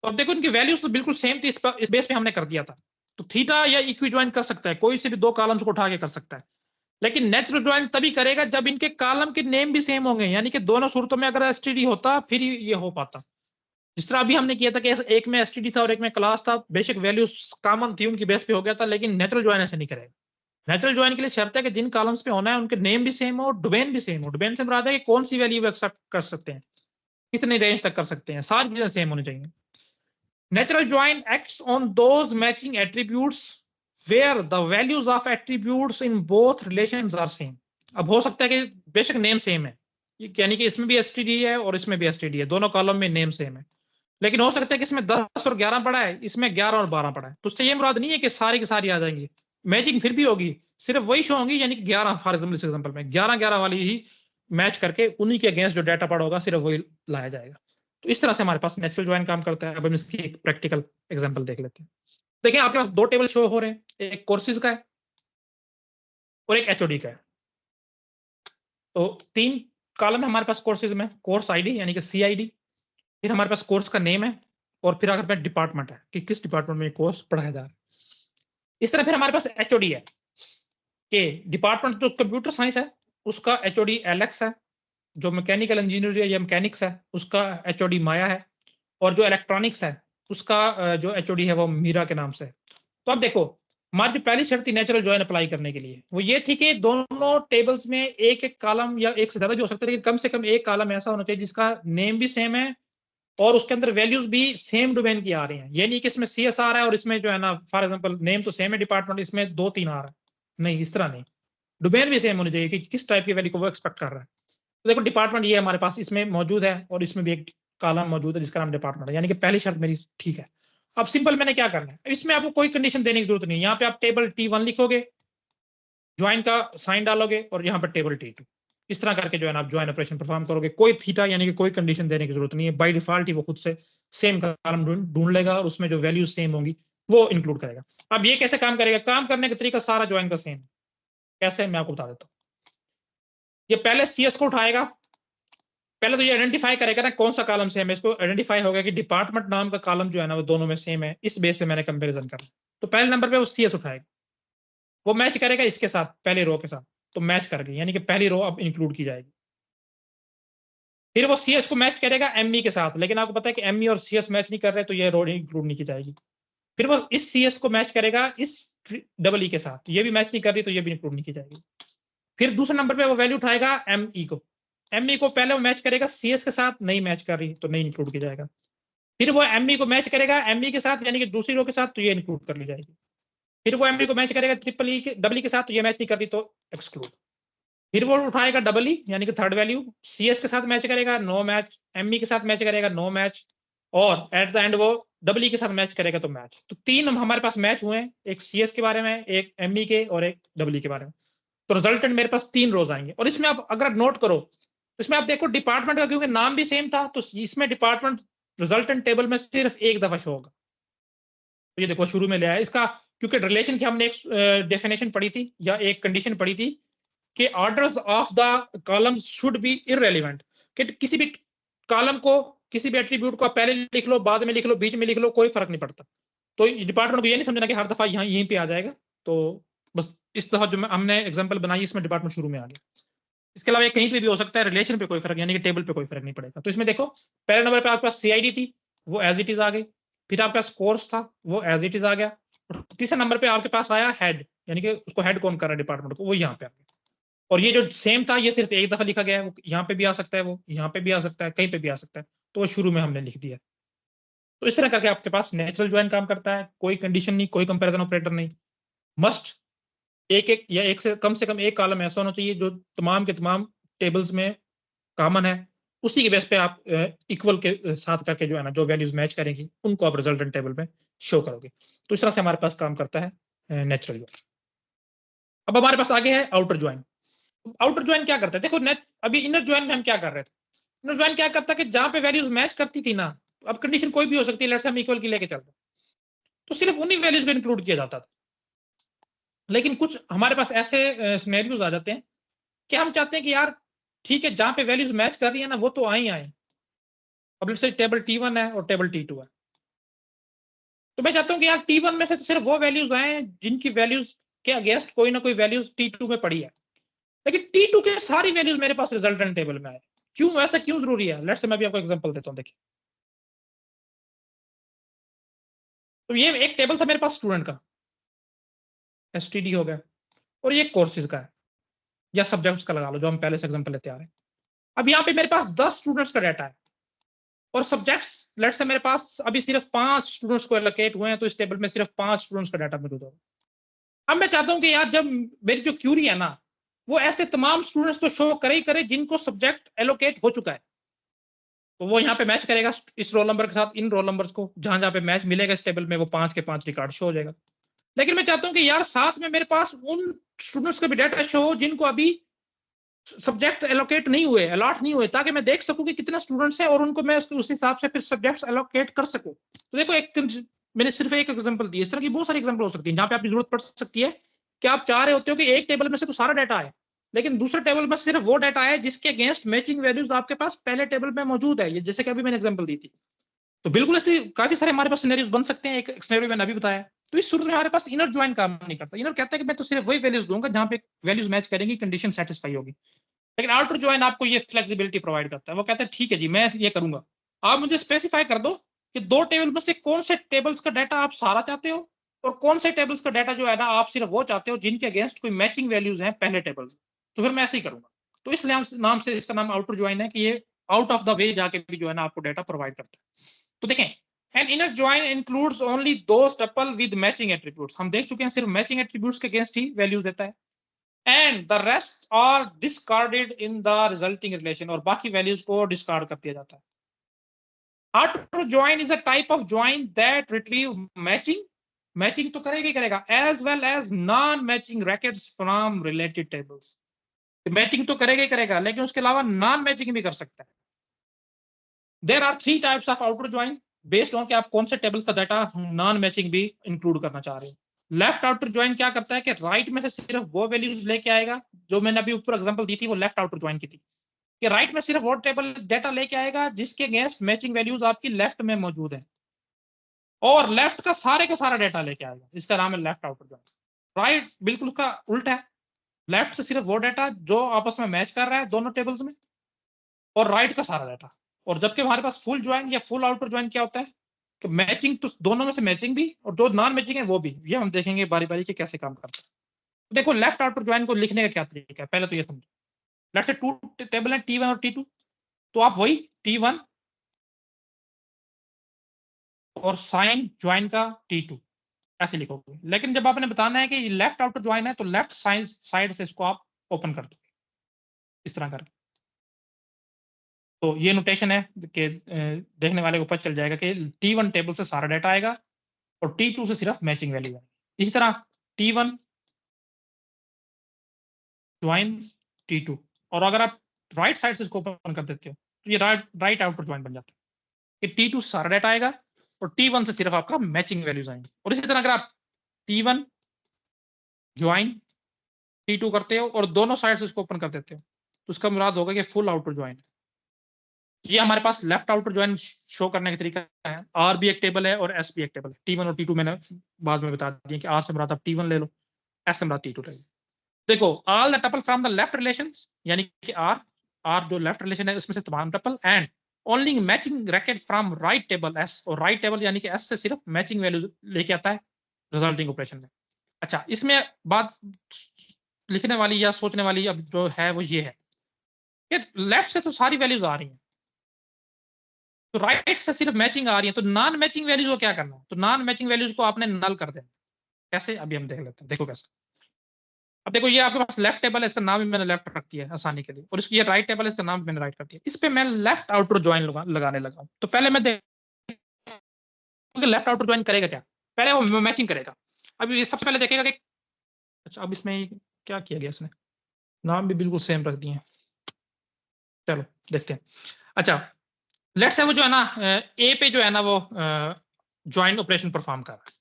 तो अब देखो इनकी वैल्यूज तो बिल्कुल सेम थी, इस बेस पे हमने कर दिया था। तो थीटा या इक्वी ज्वाइन कर सकता है, कोई से भी दो कॉलम्स को उठा के कर सकता है। लेकिन नेचुरल ज्वाइन तभी करेगा जब इनके कॉलम के नेम भी सेम होंगे, यानी कि दोनों सूरतों में अगर एसटीडी होता फिर ये हो पाता। जिस तरह अभी हमने किया था कि एक में एसटीडी था और एक में क्लास था, बेशक वैल्यूज कॉमन थी उनकी बेस पे हो गया था, लेकिन नेचुरल ज्वाइन ऐसे नहीं करेगा। नेचुरल ज्वाइन के लिए शर्त है कि जिन कॉलम्स पे होना है उनके नेम भी सेम हो, डोमेन भी सेम हो। डोमेन से मुराद है कि कौन सी वैल्यू एक्सेप्ट कर सकते हैं, कितने रेंज तक कर सकते हैं, सारी चीजें सेम होनी चाहिए। Natural join acts on those matching attributes where the values of attributes in both relations are same. अब हो सकता है कि बेशक नेम सेम है, यानी कि इसमें भी एसटीडी है और इसमें भी एसटीडी है, दोनों कॉलम में नेम सेम है, लेकिन हो सकता है कि इसमें 10 और 11 पड़ा है, इसमें 11 और 12 पड़ा है। तो उससे ये मुराद नहीं है कि सारी की सारी आ जाएंगी, मैचिंग फिर भी होगी, सिर्फ वही शो होंगी, यानी कि 11 फॉर एग्जांपल में 11 वाली ही मैच करके उन्हीं के अगेंस्ट जो डाटा पड़ा होगा सिर्फ वही लाया जाएगा। तो इस तरह से हमारे पास नेचुरल ज्वाइन काम करता है। अब हम इसकी एक प्रैक्टिकल एग्जांपल देख लेते हैं। देखिए आपके पास दो टेबल शो हो रहे हैं, एक कोर्सेज का है और एक एचओडी का है। तो 3 कॉलम है हमारे पास कोर्सेज में, कोर्स आईडी यानी कि सीआईडी, फिर हमारे पास कोर्स का नेम है, और फिर अगर डिपार्टमेंट है कि किस डिपार्टमेंट में कोर्स पढ़ाया जा रहा है। इस तरह फिर हमारे पास एचओडी है कि डिपार्टमेंट जो कंप्यूटर साइंस है उसका एचओडी एलेक्स है, जो मैकेनिकल इंजीनियरिंग या मैकेनिक्स है उसका एचओडी माया है, और जो इलेक्ट्रॉनिक्स है उसका जो एचओडी है वो मीरा के नाम से है। तो अब देखो हमारी जो पहली शर्त थी नेचुरल ज्वाइन अप्लाई करने के लिए वो ये थी कि दोनों टेबल्स में एक एक कॉलम या एक से ज्यादा भी हो सकता है, लेकिन कम से कम एक कॉलम ऐसा होना चाहिए जिसका नेम भी सेम है और उसके अंदर वैल्यूज भी सेम डोमेन की आ रही हैं। ये नहीं कि इसमें सीएस आ रहा है और इसमें जो है ना फॉर एग्जांपल नेम तो सेम है डिपार्टमेंट, इसमें 2-3 आ रहा है, नहीं इस तरह नहीं, डोमेन भी सेम होनी चाहिए कि किस टाइप की वैल्यू को वो एक्सपेक्ट कर रहा है। तो देखो डिपार्टमेंट ये हमारे पास इसमें मौजूद है और इसमें भी एक कॉलम मौजूद है जिसका नाम डिपार्टमेंट है, यानी कि पहली शर्त मेरी ठीक है। अब सिंपल मैंने क्या करना है, इसमें आपको कोई कंडीशन देने की जरूरत नहीं है। यहाँ पे आप टेबल T1 लिखोगे, ज्वाइन का साइन डालोगे और यहाँ पर टेबल T2, इस तरह करके जो है ना आप ज्वाइन ऑपरेशन परफॉर्म करोगे। कोई थीटा यानी कि कोई कंडीशन देने की जरूरत नहीं है, बाय डिफॉल्ट ही वो खुद से सेम कॉलम ढूंढ लेगा और उसमें जो वैल्यूज सेम होंगी वो इंक्लूड करेगा। अब ये कैसे काम करेगा, काम करने का तरीका सारा ज्वाइन का सेम, कैसे मैं आपको बता देता हूँ। ये पहले सीएस को उठाएगा, पहले तो ये आइडेंटिफाई करेगा ना कौन सा कॉलम सेम है। इसको आइडेंटिफाई होगा कि डिपार्टमेंट नाम का कॉलम जो है ना वो दोनों में सेम है, इस बेस पे मैंने कंपैरिजन करना। तो पहले नंबर पे वो सीएस उठाएगा, वो मैच करेगा इसके साथ पहले रो के साथ, तो मैच कर गई यानी कि पहली रो अब इंक्लूड की जाएगी। फिर वो सीएस को मैच करेगा एमई के साथ, लेकिन आपको पता है कि एमई और सीएस मैच नहीं कर रहे तो ये रो इंक्लूड नहीं की जाएगी। फिर वो इस सीएस को मैच करेगा इस डबल ई के साथ, ये भी मैच नहीं कर रही तो ये भी इंक्लूड नहीं की जाएगी। फिर दूसरे नंबर पे वो वैल्यू उठाएगा एमई को, एमई को पहले वो मैच करेगा सीएस के साथ, नहीं मैच कर रही तो नहीं इंक्लूड की जाएगा। फिर वो एमई को मैच करेगा एमई के साथ यानी कि दूसरी रो के साथ, तो ये इंक्लूड कर ली जाएगी। फिर वो एमई को मैच करेगा डबल ई के साथ, तो ये मैच नहीं कर रही तो एक्सक्लूड। फिर वो उठाएगा डबल ई यानी कि थर्ड वैल्यू, CS के साथ मैच करेगा, नो मैच, ME के साथ मैच करेगा, नो मैच, और एट द एंड वो डबल ई के साथ मैच करेगा तो मैच। तो तीन हमारे पास मैच हुए हैं, एक CS के बारे में, एक ME के, और एक डबल ई के बारे में। तो रिजल्टेंट मेरे पास 3 रोज आएंगे। और इसमें आप अगर नोट करो तो इसमें आप देखो डिपार्टमेंट का क्योंकि नाम भी सेम था तो इसमें डिपार्टमेंट रिजल्टेंट टेबल में सिर्फ एक दफा शो होगा। तो ये देखो शुरू में ले आया इसका, क्योंकि रिलेशन की हमने एक डेफिनेशन पढ़ी थी या एक कंडीशन पढ़ी थी कि orders of the column should be irrelevant, कि किसी भी कॉलम को, किसी भी एट्रीब्यूट को आप पहले लिख लो, बाद में लिख लो, बीच में लिख लो, कोई फर्क नहीं पड़ता। तो डिपार्टमेंट को ये नहीं समझना कि हर दफा यहाँ यहीं पे आ जाएगा। तो बस इस दफा जो हमने एग्जांपल बनाई इसमें डिपार्टमेंट शुरू में आ गया। इसके अलावा ये कहीं पे भी हो सकता है, रिलेशन पे कोई फर्क यानी कि टेबल पे कोई फर्क नहीं पड़ेगा। तो इसमें देखो पहले नंबर पे आपके पास CID थी, वो एज इट इज आ गई। फिर आपके पास कोर्स था, वो एज इट इज आ गया। और तीसरे नंबर पे आपके पास आया हेड, यानी कि उसको हेड कौन कर रहा है डिपार्टमेंट को, वो यहाँ पे आ गया। और ये जो सेम था ये सिर्फ एक दफा लिखा गया है, वो यहाँ पे भी आ सकता है, वो यहाँ पे भी आ सकता है, कहीं पे भी आ सकता है। तो वो शुरू में हमने लिख दिया। तो इस तरह करके आपके पास नेचुरल ज्वाइन काम करता है, कोई कंडीशन नहीं, कोई कंपैरिजन ऑपरेटर नहीं। मस्ट एक एक या एक से कम एक कॉलम ऐसा होना चाहिए जो तमाम के तमाम टेबल्स में कॉमन है, उसी के बेस पे आप इक्वल के साथ करके जो है ना जो वैल्यूज मैच करेंगी उनको आप रिजल्टेंट टेबल में शो करोगे। तो इस तरह से हमारे पास काम करता है नेचुरल ज्वाइन। अब हमारे पास आगे है आउटर ज्वाइन। आउटर ज्वाइन क्या करता है, देखो नेट अभी इनर ज्वाइन में हम क्या कर रहे थे, इनर ज्वाइन क्या करता है कि जहां पे वैल्यूज मैच करती थी ना, अब कंडीशन कोई भी हो सकती है, लेट्स से हम इक्वल की लेके चलते हैं, तो सिर्फ उन्हीं वैल्यूज को इंक्लूड किया जाता था। लेकिन कुछ हमारे पास ऐसे सिनेरियोज आ जाते हैं कि हम चाहते हैं कि यार ठीक है जहां पे वैल्यूज मैच कर रही है ना वो तो आई आए। अब लेट्स से टेबल T1 है और टेबल T2 है, तो मैं चाहता हूँ कि यार T1 में से तो सिर्फ वो वैल्यूज आए जिनकी वैल्यूज के अगेंस्ट कोई ना कोई वैल्यूज T2 में पड़ी है, लेकिन T2 के सारी वैल्यूज मेरे पास रिजल्टेंट टेबल में आए। क्यों, ऐसा क्यों जरूरी है? लेट्स से मैं भी आपको एग्जांपल देता हूँ, देखिए। तो ये एक टेबल था मेरे पास स्टूडेंट का, STD हो गया, और ये कोर्सेज का है या सब्जेक्ट्स का लगा लो जो हम पहले से एग्जांपल लेते आ रहे हैं। अब यहाँ पे मेरे पास 10 स्टूडेंट्स का डाटा है और सब्जेक्ट्स लेट्स से मेरे पास अभी सिर्फ 5 स्टूडेंट्स को एलोकेट हुए हैं, तो इस टेबल में सिर्फ 5 स्टूडेंट्स का डाटा मौजूद होगा। अब मैं चाहता हूं कि यार जब मेरी जो क्यूरी है ना वो ऐसे तमाम स्टूडेंट्स को शो करे ही करे जिनको सब्जेक्ट एलोकेट हो चुका है, तो वो यहाँ पे मैच करेगा इस रोल नंबर के साथ इन रोल नंबर्स को, जहां जहां पे मैच मिलेगा इस टेबल में वो 5 के 5 रिकॉर्ड शो हो जाएगा। लेकिन मैं चाहता हूं कि यार साथ में मेरे पास उन स्टूडेंट्स का भी डाटा शो हो जिनको अभी सब्जेक्ट एलोकेट नहीं हुए, अलॉट नहीं हुए, ताकि मैं देख सकूं कि कितने स्टूडेंट्स हैं और उनको मैं उस हिसाब से फिर सब्जेक्ट्स एलोकेट कर सकूं। तो देखो एक मैंने सिर्फ एक एग्जांपल दी, इस तरह की बहुत सारी एग्जांपल हो सकती है जहां पे आपकी जरूरत पड़ सकती है कि आप चाह रहे होते हो कि एक टेबल में से तो सारा डाटा है लेकिन दूसरे टेबल में सिर्फ वो डाटा है जिसके अगेंस्ट मैचिंग वैल्यूज आपके पास पहले टेबल में मौजूद है, ये जैसे कि अभी मैंने एग्जांपल दी थी। तो बिल्कुल ऐसे काफी सारे हमारे पास सिनेरियोज बन सकते हैं, एक सिनेरियो मैंने अभी बताया। तो इस सूरत में हमारे पास इनर ज्वाइन काम नहीं करता, इनर कहता है कि मैं तो सिर्फ वही वैल्यूज दूंगा जहां पे वैल्यूज मैच करेंगी, कंडीशन सेटिस्फाई होगी। लेकिन आउटर ज्वाइन आपको ये फ्लेक्सिबिलिटी प्रोवाइड करता है, वो कहता है ठीक है जी मैं ये करूंगा, आप मुझे स्पेसिफाई कर दो कि दो टेबल में से कौन से टेबल्स का डाटा आप सारा चाहते हो और कौन से टेबल्स का डाटा जो है ना आप सिर्फ वो चाहते हो जिनके अगेंस्ट कोई मैचिंग वैल्यूज हैं पहले टेबल से। तो फिर मैं ऐसे ही करूंगा। तो इस नाम से इसका नाम आउटर ज्वाइन है कि ये आउट ऑफ द वे जाके भी जो है ना आपको डाटा प्रोवाइड करता है। तो देखें an inner join includes only those tuple with matching attributes, हम देख चुके हैं सिर्फ मैचिंग एट्रीब्यूट्स के अगेंस्ट ही वैल्यूज देता है, and the rest are discarded in the resulting relation, और बाकी वैल्यूज को डिस्कार्ड कर दिया जाता है। Outer join is a type of join that retrieve matching, matching तो करेगा ही करेगा, as well as non matching rackets from related tables, matching तो करेगा ही करेगा लेकिन उसके अलावा नॉन मैचिंग भी कर सकता है। There are 3 types of outer join based on कि आप कौन से टेबल्स का डाटा नॉन मैचिंग भी इंक्लूड करना चाह रहे हो। लेफ्ट आउटर ज्वाइन क्या करता है कि राइट में से सिर्फ वो वैल्यूज लेके आएगा, जो मैंने अभी ऊपर एग्जांपल दी थी वो लेफ्ट आउटर ज्वाइन की थी, कि राइट में सिर्फ वो टेबल डाटा लेके आएगा जिसके अगेंस्ट मैचिंग वैल्यूज आपकी लेफ्ट में मौजूद है, और लेफ्ट का सारा डाटा लेके आएगा, इसका नाम है लेफ्ट आउटर ज्वाइन। राइट बिल्कुल उसका उल्टा है, लेफ्ट से सिर्फ वो डाटा जो आपस में मैच कर रहा है दोनों टेबल्स में, और राइट का सारा डाटा। और जबकि हमारे पास फुल ज्वाइन या फुल आउटर ज्वाइन क्या होता है कि मैचिंग तो दोनों में से मैचिंग भी और जो नॉन मैचिंग है वो भी, ये हम देखेंगे बारी बारी के कैसे काम करता है। तो देखो लेफ्ट आउटर ज्वाइन को लिखने का क्या तरीका है, पहले तो ये समझो। लेट्स से टू टेबल है T1 और T2, तो आप वही T1 और साइन ज्वाइन का T2 ऐसे लिखोगे, लेकिन जब आपने बताना है कि लेफ्ट आउटर ज्वाइन है तो लेफ्ट साइड से इसको आप ओपन कर दोगे, इस तरह कर। तो ये नोटेशन है कि देखने वाले को पता चल जाएगा कि T1 टेबल से सारा डाटा आएगा और T2 से सिर्फ मैचिंग वैल्यू आएगी। इसी तरह T1 ज्वाइन T2, और अगर आप राइट साइड से इसको ओपन कर देते हो तो ये राइट आउटर ज्वाइन बन जाता है कि T2 से सारा डाटा आएगा और T1 से सिर्फ आपका मैचिंग वैल्यूज आएंगे। और इसी तरह अगर आप T1 ज्वाइन T2 करते हो और दोनों साइड से इसको ओपन कर देते हो तो उसका मुराद होगा कि फुल आउटर ज्वाइन। ये हमारे पास लेफ्ट आउटर ज्वाइन शो करने का तरीका है। आर भी एक टेबल है और एस भी एक टेबल है। T1 और T2 मैंने बाद में बता दिया कि आर से मुराद आप T1 ले लो, एस से मुराद T2 ले लो। देखो all the tuple from the left relations, यानी कि आर जो लेफ्ट रिलेशन है उसमें से तमाम tuple, and only matching racket from right table S, और राइट टेबल यानी कि एस से सिर्फ मैचिंग वैल्यू लेके आता है रिजल्टिंग ऑपरेशन में। अच्छा, इसमें बात लिखने वाली या सोचने वाली अब जो है वो ये है कि लेफ्ट से तो सारी वैल्यूज आ रही हैं, तो राइट से सिर्फ मैचिंग आ रही है, तो नॉन मैचिंग वैल्यूज को क्या करना है? तो नॉन मैचिंग वैल्यूज को आपने नल कर देना। कैसे, अभी हम देख लेते हैं। देखो कैसे। अब देखो ये आपके पास लेफ्ट टेबल है, इसका नाम भी मैंने लेफ्ट रख दिया है आसानी के लिए, और इसकी ये राइट टेबल है, इसका नाम भी मैंने राइट कर दिया। इस पे मैं लेफ्ट आउटर ज्वाइन लगाने लगा हूं। तो पहले मैं लेफ्ट आउटर ज्वाइन करेगा क्या? पहले वो मैचिंग करेगा। अब ये सबसे पहले देखेगा कि अच्छा, अब इसमें क्या किया गया, इसने नाम भी बिल्कुल सेम रख दिए हैं। चलो देखते हैं। अच्छा, लेट्स से वो जो है ना ए पे जो है ना वो ज्वाइन ऑपरेशन परफॉर्म कर रहा है।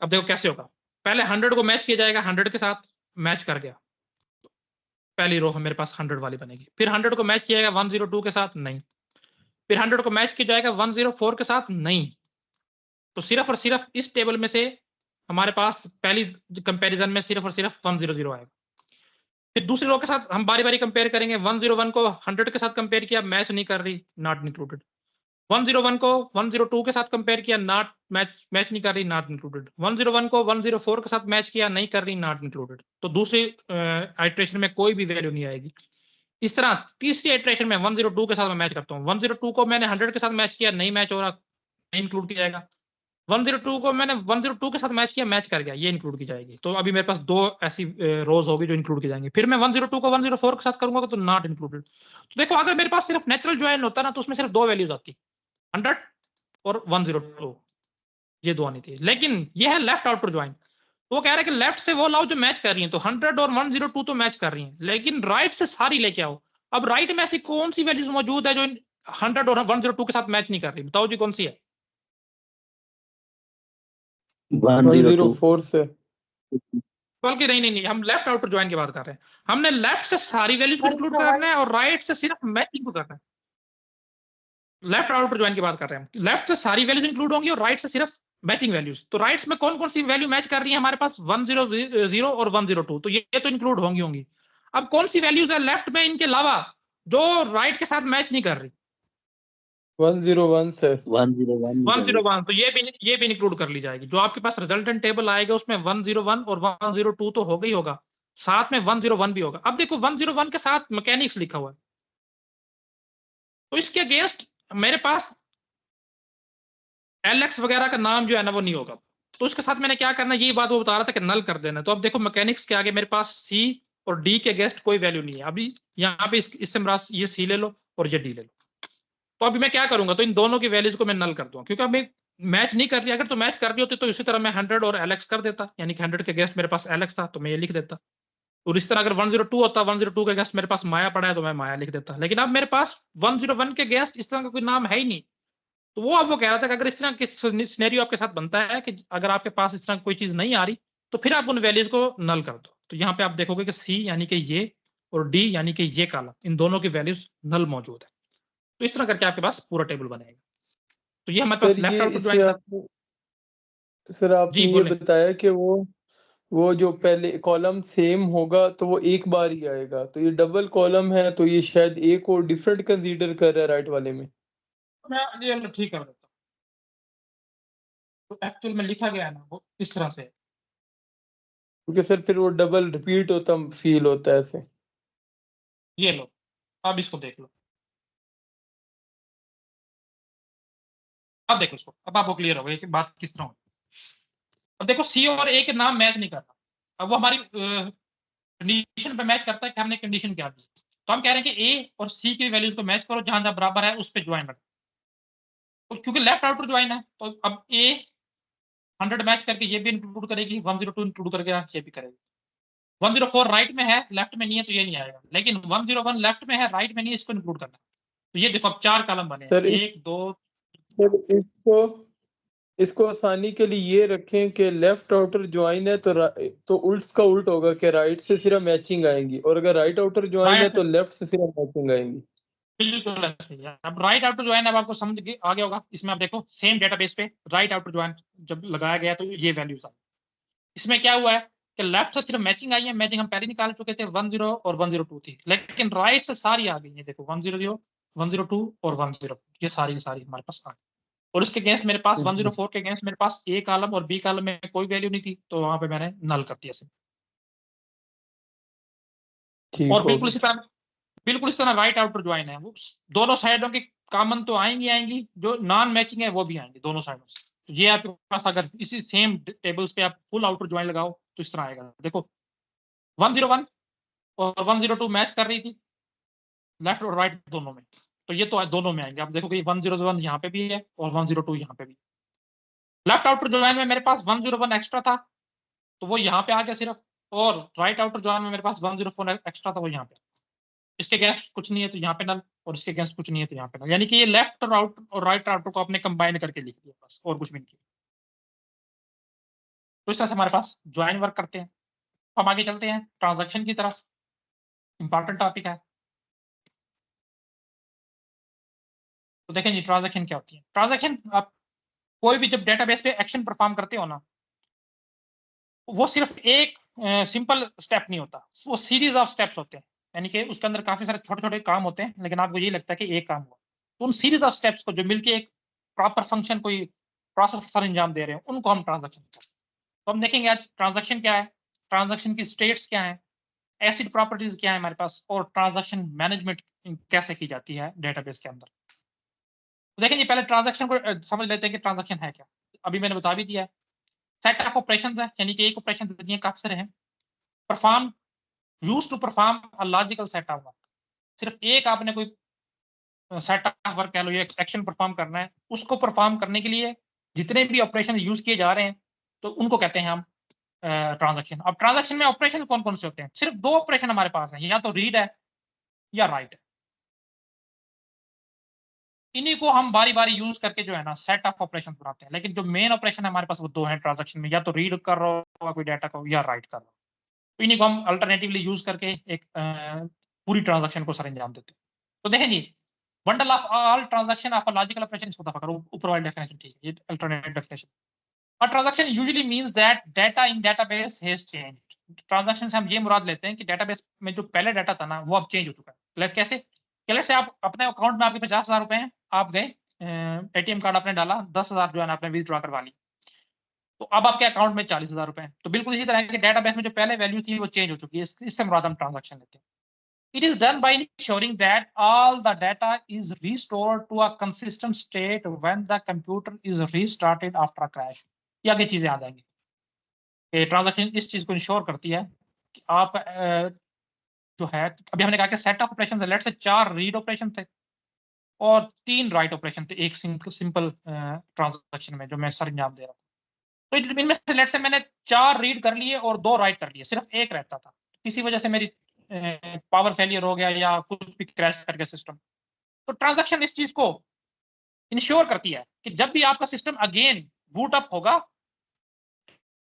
अब देखो कैसे होगा। पहले 100 को मैच किया जाएगा, 100 के साथ मैच कर गया, पहली रो मेरे पास 100 वाली बनेगी। फिर 100 को मैच किया जाएगा 102 के साथ, नहीं। फिर 100 को मैच किया जाएगा 104 के साथ, नहीं। तो सिर्फ और सिर्फ इस टेबल में से हमारे पास पहली कंपैरिजन में सिर्फ और सिर्फ 100 आएगा। फिर दूसरी रो के साथ हम बारी बारी कंपेयर करेंगे। 101 को 100 के साथ कंपेयर किया, मैच नहीं कर रही, नॉट इंक्लूडेड। 101 को 102 के साथ कंपेयर किया, नॉट मैच नहीं कर रही, नॉट इंक्लूडेड। 101 को 104 के साथ मैच किया, नहीं कर रही, नॉट इंक्लूडेड। तो दूसरी आइट्रेशन में कोई भी वैल्यू नहीं आएगी। इस तरह तीसरी आइट्रेशन में 102 के साथ मैं मैच करता हूँ। 102 को मैंने 100 के साथ मैच किया, नहीं मैच हो रहा, नहीं इंक्लूड किया जाएगा। 102 को मैंने 102 के साथ मैच किया, मैच कर गया, ये इंक्लूड की जाएगी। तो अभी मेरे पास दो ऐसी रोज होगी जो इंक्लूड की जाएंगी। फिर मैं 102 को 104 के साथ करूंगा तो नॉट इंक्लूडेड। तो देखो अगर मेरे पास सिर्फ नेचुरल ज्वाइन होता ना तो उसमें सिर्फ दो वैल्यूज आती, 100 और 102, ये दो आनी थी। लेकिन ये है लेफ्ट आउटर ज्वाइन, तो वो कह रहा है कि लेफ्ट से वो लाओ जो मैच कर रही हैं। तो 100 और 102 तो मैच कर रही हैं, लेकिन राइट से सारी लेके आओ। अब राइट में ऐसी कौन सी वैल्यूज मौजूद है जो 100 और 102 के साथ मैच नहीं कर रही? बताओ जी कौन सी है? 104 से बल्कि नहीं नहीं नहीं, हम लेफ्ट आउटर ज्वाइन की बात कर रहे हैं। हमने लेफ्ट से सारी वैल्यूज को इंक्लूड करना है और राइट से सिर्फ मैचिंग को करना है। लेफ्ट आउटर ज्वाइन की बात कर रहे हैं। लेफ्ट से सारी वैल्यूज इंक्लूड होंगी और राइट से सिर्फ मैचिंग वैल्यूज। तो राइट्स में कौन कौन सी वैल्यू मैच कर रही है हमारे पास? 100 और 102, तो ये तो इंक्लूड होंगी। अब कौन सी वैल्यूज है लेफ्ट में इनके अलावा जो राइट के साथ मैच नहीं कर रही? 101 से 101 तो ये भी इंक्लूड कर ली जाएगी। जो आपके पास रिजल्टेंट टेबल आएगा उसमें 101 और 102 तो होगा ही होगा, साथ में 101 भी होगा। अब देखो 101 के साथ मैकेनिक्स लिखा हुआ है, तो इसके अगेंस्ट मेरे पास एलएक्स वगैरह का नाम जो है ना वो नहीं होगा। तो उसके साथ मैंने क्या करना, ये बात वो बता रहा था कि नल कर देना। तो अब देखो मैकेनिक्स के आगे मेरे पास सी और डी के अगेंस्ट कोई वैल्यू नहीं है। अभी यहाँ पे इससे मेरा ये सी ले लो और ये डी ले लो। तो अभी मैं क्या करूंगा, तो इन दोनों की वैल्यूज को मैं नल कर दूंगा, क्योंकि अब मैं मैच नहीं कर रही। अगर तो मैच कर रही होती तो इसी तरह मैं 100 और एलएक्स कर देता, यानी कि 100 के अगेंस्ट मेरे पास एलएक्स था तो मैं ये लिख देता। और इस तरह अगर 102 होता, 102 के अगेंस्ट मेरे पास माया पड़ा है तो मैं माया लिख देता। लेकिन अब मेरे पास 101 के अगेंस्ट इस तरह का कोई नाम है ही नहीं। तो वो अब वो कह रहा था कि अगर इस तरह की सिनेरियो आपके साथ बनता है कि अगर आपके पास इस तरह कोई चीज नहीं आ रही तो फिर आप उन वैल्यूज को नल कर दो। तो यहाँ पे आप देखोगे कि सी यानी कि ये और डी यानी कि ये कॉलम, इन दोनों की वैल्यूज नल मौजूद है। तो इस तरह करके आपके पास पूरा टेबल बनेगा। तो ये हमारे पास सर लेफ्ट ये आउटर इसमें ज्वाइन था। आपने सर जी आपने ये बोले। बताया कि वो जो पहले कॉलम सेम होगा तो वो एक बार ही आएगा, तो ये डबल कॉलम है तो ये शायद एक और डिफरेंट कंसीडर कर रहा है राइट वाले में। मैं ये ठीक कर देता हूँ। तो एक्चुअल में लिखा गया है ना वो इस तरह से। क्योंकि सर फिर वो डबल रिपीट होता फील होता है ऐसे। ये लो, अब इसको देख लो। अब देखो इसको, अब आपको क्लियर होगा कि बात किस तरह होगी। अब देखो सी और ए के नाम मैच नहीं कर रहा। अब वो हमारी कंडीशन पे मैच करता है कि हमने कंडीशन क्या दी। तो हम कह रहे हैं कि ए और सी की वैल्यूज को मैच करो, जहां जहां बराबर है उस पे ज्वाइन रखो। तो क्योंकि लेफ्ट आउटर ज्वाइन है तो अब ए 100 मैच करके ये भी इंक्लूड करेगी, 102 इंक्लूड करके ये भी करेगी। 104 राइट में है, लेफ्ट में नहीं है, तो ये नहीं आएगा। लेकिन 101 लेफ्ट में है, राइट में नहीं है, इसको इंक्लूड करना। तो ये देखो अब 4 कॉलम बने हैं, सर 1 2। इसको आसानी के लिए ये रखें कि लेफ्ट आउटर ज्वाइन है तो उल्ट्स का उल्ट होगा कि राइट से सिर्फ मैचिंग आएंगी, और अगर राइट आउटर ज्वाइन है तो लेफ्ट से सिर्फ मैचिंग आएंगी। बिल्कुल ऐसे ही है। अब राइट आउटर ज्वाइन अब आपको समझ आ गया होगा। इसमें आप देखो सेम डेटाबेस पे राइट आउटर ज्वाइन जब लगाया गया तो ये वैल्यूज आई। इसमें क्या हुआ है कि लेफ्ट से सिर्फ मैचिंग आई है, मैचिंग हम पहले निकाल चुके थे, 10 और 102 थी, लेकिन राइट से सारी आ गई है। देखो 100 102 और 104 ये सारी की सारी हमारे पास आ गई। और इसके अगेंस्ट मेरे पास 104 के अगेंस्ट मेरे पास ए कॉलम और बी कॉलम में कोई वैल्यू नहीं थी, तो वहां पे मैंने नल कर दिया सिर्फ। और बिल्कुल इस तरह राइट आउटर ज्वाइन है, वो दोनों साइडों की कॉमन तो आएंगी, जो नॉन मैचिंग है वो भी आएंगी दोनों साइडों से। तो ये आपके पास अगर इसी सेम टेबल्स पे आप फुल आउटर ज्वाइन लगाओ तो इस तरह आएगा। देखो 101 और 102 मैच कर रही थी लेफ्ट और राइट दोनों में, तो ये तो दोनों में आएंगे। आप देखो कि 101 यहाँ पे भी है और 102 यहाँ पे भी। लेफ्ट आउटर ज्वाइन में मेरे पास 101 एक्स्ट्रा था तो वो यहाँ पे आ गया सिर्फ, और राइट आउटर ज्वाइन में मेरे पास 104 एक्स्ट्रा था वो यहाँ पे। इसके अगेंस्ट कुछ नहीं है तो यहाँ पे नल, और इसके अगेंस्ट कुछ नहीं है तो यहाँ पे नल। यानी कि ये लेफ्ट और आउट और राइट आउटर को आपने कंबाइन करके लिख दिया बस, और कुछ भी नहीं किया। तो इस तरह से हमारे पास ज्वाइन वर्क करते हैं। हम आगे चलते हैं ट्रांजैक्शन की तरफ, इंपॉर्टेंट टॉपिक है। तो देखें जी ट्रांजैक्शन क्या होती है। ट्रांजैक्शन आप कोई भी जब डेटाबेस पे एक्शन परफॉर्म करते हो ना, वो सिर्फ एक सिंपल स्टेप नहीं होता, वो सीरीज ऑफ स्टेप्स होते हैं। यानी कि उसके अंदर काफी सारे छोटे छोटे काम होते हैं, लेकिन आपको यही लगता है कि एक काम हुआ। तो उन सीरीज ऑफ स्टेप्स को जो मिलके एक प्रॉपर फंक्शन कोई प्रोसेस सर अंजाम दे रहे हैं, उनको हम ट्रांजैक्शन कहते हैं। तो हम देखेंगे आज ट्रांजैक्शन क्या है, ट्रांजैक्शन की स्टेट्स क्या है, एसिड प्रॉपर्टीज क्या है हमारे पास, और ट्रांजैक्शन मैनेजमेंट कैसे की जाती है डेटाबेस के अंदर। तो देखें जी पहले ट्रांजैक्शन को समझ लेते हैं कि ट्रांजैक्शन है क्या। अभी मैंने बता भी दिया है। सेट ऑफ ऑपरेशंस है, यानी कि एक ऑपरेशन दिए काफी सारे हैं। Perform use to perform a logical set of work, सिर्फ एक आपने कोई सेट ऑफ वर्क कह लो, ये एक्शन परफॉर्म करना है, उसको परफॉर्म करने के लिए जितने भी ऑपरेशन यूज किए जा रहे हैं तो उनको कहते हैं हम ट्रांजैक्शन। अब ट्रांजैक्शन में ऑपरेशन कौन कौन से होते हैं, सिर्फ दो ऑपरेशन हमारे पास है, या तो रीड है या राइट है। इन्हीं को हम बारी बारी यूज करके जो है ना सेट ऑफ ऑपरेशन बनाते हैं। लेकिन जो मेन ऑपरेशन है हमारे पास वो दो हैं ट्रांजैक्शन में, या तो रीड कर रहा होगा कोई डाटा को या राइट कर रहा हो। तो इन्हीं को हम अल्टरनेटिवली यूज करके एक पूरी ट्रांजैक्शन को सर अंजाम देते हैं। तो देखें जी bundle of all transaction of a logical operation, इसको दफा करो, ऊपर वाली डेफिनेशन ठीक है, ये alternate definition. A transaction usually means that data in database has changed. Transaction से हम ये मुराद लेते हैं कि डेटाबेस में जो पहले डाटा था ना वो अब चेंज हो चुका है। मतलब कैसे, लेट्स से आप अपने अकाउंट में आपके 50,000 रुपए हैं, आप गए एटीएम कार्ड आपने डाला, 10,000 जो है ना आपने विथड्रॉ करवा ली, तो अब आपके अकाउंट में 40,000 रुपए हैं। तो बिल्कुल इसी तरह के डेटाबेस में जो पहले वैल्यू थी वो चेंज हो चुकी है, इससे मुराद हम ट्रांजैक्शन लेते हैं। It is done by ensuring that all the data is restored to a consistent state when the computer is restarted after a crash. ये आगे चीजें आ जाएंगी। ट्रांजैक्शन इस चीज को इंश्योर करती है कि आप जो है, अभी हमने कहा कि सेट ऑफ ऑपरेशन लेट से 4 रीड ऑपरेशन थे और 3 राइट ऑपरेशन थे एक सिंपल ट्रांजैक्शन में जो मैं सर अंजाम दे रहा हूँ। तो इनमें से लेट से मैंने 4 रीड कर लिए और 2 राइट कर लिए, सिर्फ एक रहता था, किसी वजह से मेरी पावर फेलियर हो गया या कुछ भी क्रैश कर गया सिस्टम। तो ट्रांजैक्शन इस चीज को इंश्योर करती है कि जब भी आपका सिस्टम अगेन बूट अप होगा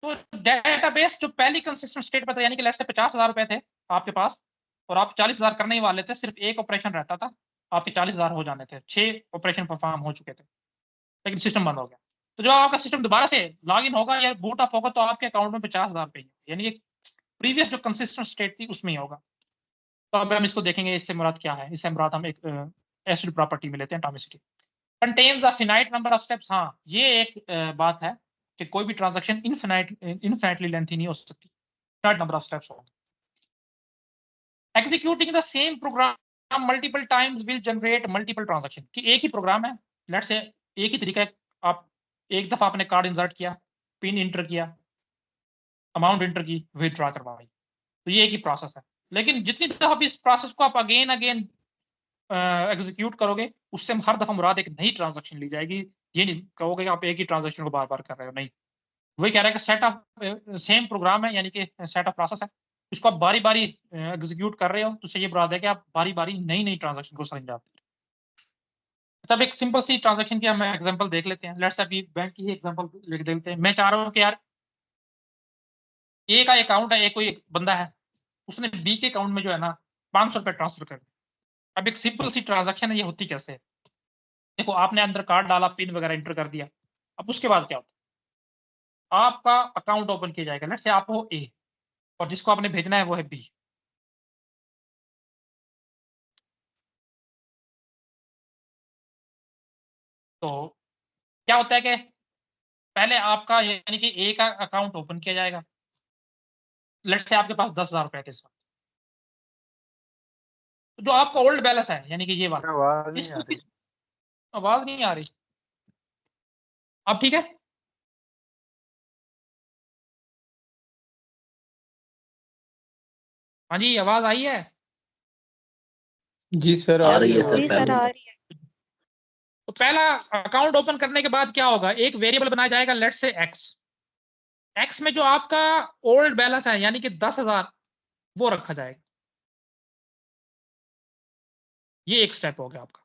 तो डेटाबेस जो पहली कंसिस्टेंट स्टेट पे था, यानी कि लेट्स से 50,000 रुपए थे आपके पास और आप 40,000 करने ही वाले थे, सिर्फ एक ऑपरेशन रहता था, आपके 40,000 हो जाने थे, 6 ऑपरेशन परफॉर्म हो चुके थे, लेकिन सिस्टम बंद हो गया। तो जब आपका सिस्टम दोबारा से लॉग इन होगा या बूट अप होगा तो आपके अकाउंट में 50,000 रुपए, यानी कि प्रीवियस जो कंसिस्टेंट स्टेट थी उसमें ही होगा। तो अब हम इसको देखेंगे इससे मुराद क्या है। इससे मुराद हम एक एसिड प्रॉपर्टी में लेते हैं atomicity. Contains a finite number of steps, हाँ ये एक बात है कि कोई भी ट्रांजैक्शन इनफिनाइटली लेंथी नहीं हो सकती, फिनाइट नंबर ऑफ स्टेप्स होंगे। Executing the same programme multiple times will generate multiple transaction, कि एक ही प्रोग्राम है, लेट से एक ही तरीका है, आप एक दफा अपने कार्ड इंसर्ट किया, पिन इंटर किया, अमाउंट इंटर की, विथड्रॉ करवाई, तो ये एक ही प्रोसेस है। लेकिन जितनी दफा आप इस प्रोसेस को आप अगेन एग्जीक्यूट करोगे, उससे हर दफा मुराद एक नई ट्रांजैक्शन ली जाएगी। ये नहीं कहोगे कि आप एक ही ट्रांजैक्शन को बार बार कर रहे हो, नहीं। वही कह रहा है कि सेट ऑफ सेम प्रोग्राम है, यानी कि सेट ऑफ प्रोसेस है, इसको आप बारी बारी एग्जीक्यूट कर रहे हो, तो ये मुराद है कि आप बारी बारी नई नई ट्रांजैक्शन को समझ जाते हैं। तब एक सिंपल सी ट्रांजैक्शन की हम एग्जांपल देख लेते हैं। लेट्स अभी बैंक की एग्जांपल लिख देते हैं। मैं चाह रहा हूँ कि यार ए का अकाउंट है, एक कोई बंदा है, उसने बी के अकाउंट में जो है ना 500 रुपए ट्रांसफर कर दिया। अब एक सिंपल सी ट्रांजैक्शन है, ये होती कैसे है? देखो, आपने अंदर कार्ड डाला, पिन वगैरह एंटर कर दिया। अब उसके बाद क्या होता है? आपका अकाउंट ओपन किया जाएगा। लेट्स से आप हो ए और जिसको आपने भेजना है वो है बी। तो क्या होता है कि पहले आपका यानी कि ए का अकाउंट ओपन किया जाएगा। लेट्स से आपके पास 10,000 रुपए के साथ, जो आपका ओल्ड बैलेंस है, यानी कि ये वाला। आवाज नहीं आ रही। आवाज नहीं आ रही? अब ठीक है? हाँ जी, आवाज आई है? जी सर, आ रही है सर। जी सर, आ रही है। तो पहला अकाउंट ओपन करने के बाद क्या होगा? एक वेरिएबल बनाया जाएगा, लेट्स से एक्स। एक्स में जो आपका ओल्ड बैलेंस है, यानी कि 10,000, वो रखा जाएगा। ये एक स्टेप हो गया आपका।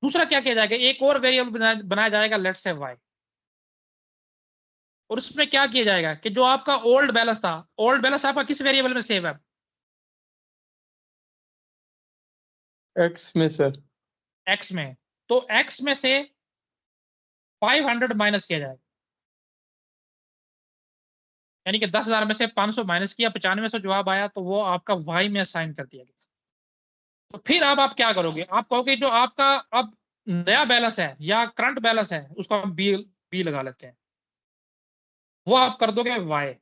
दूसरा क्या किया जाएगा? एक और वेरिएबल बनाया जाएगा, लेट्स से वाई। और उसमें क्या किया जाएगा कि जो आपका ओल्ड बैलेंस था, ओल्ड बैलेंस आपका किस वेरिएबल में सेव है? एक्स में सर। एक्स में। तो एक्स में से 500 माइनस किया जाएगा, यानी कि 10,000 में से 500 माइनस किया, 95 जवाब आया, तो वो आपका वाई में असाइन कर दिया गया। तो फिर अब आप क्या करोगे? आप कहोगे जो आपका अब नया बैलेंस है या करंट बैलेंस है, उसको हम बी लगा लेते हैं, वो आप कर दोगे वाई,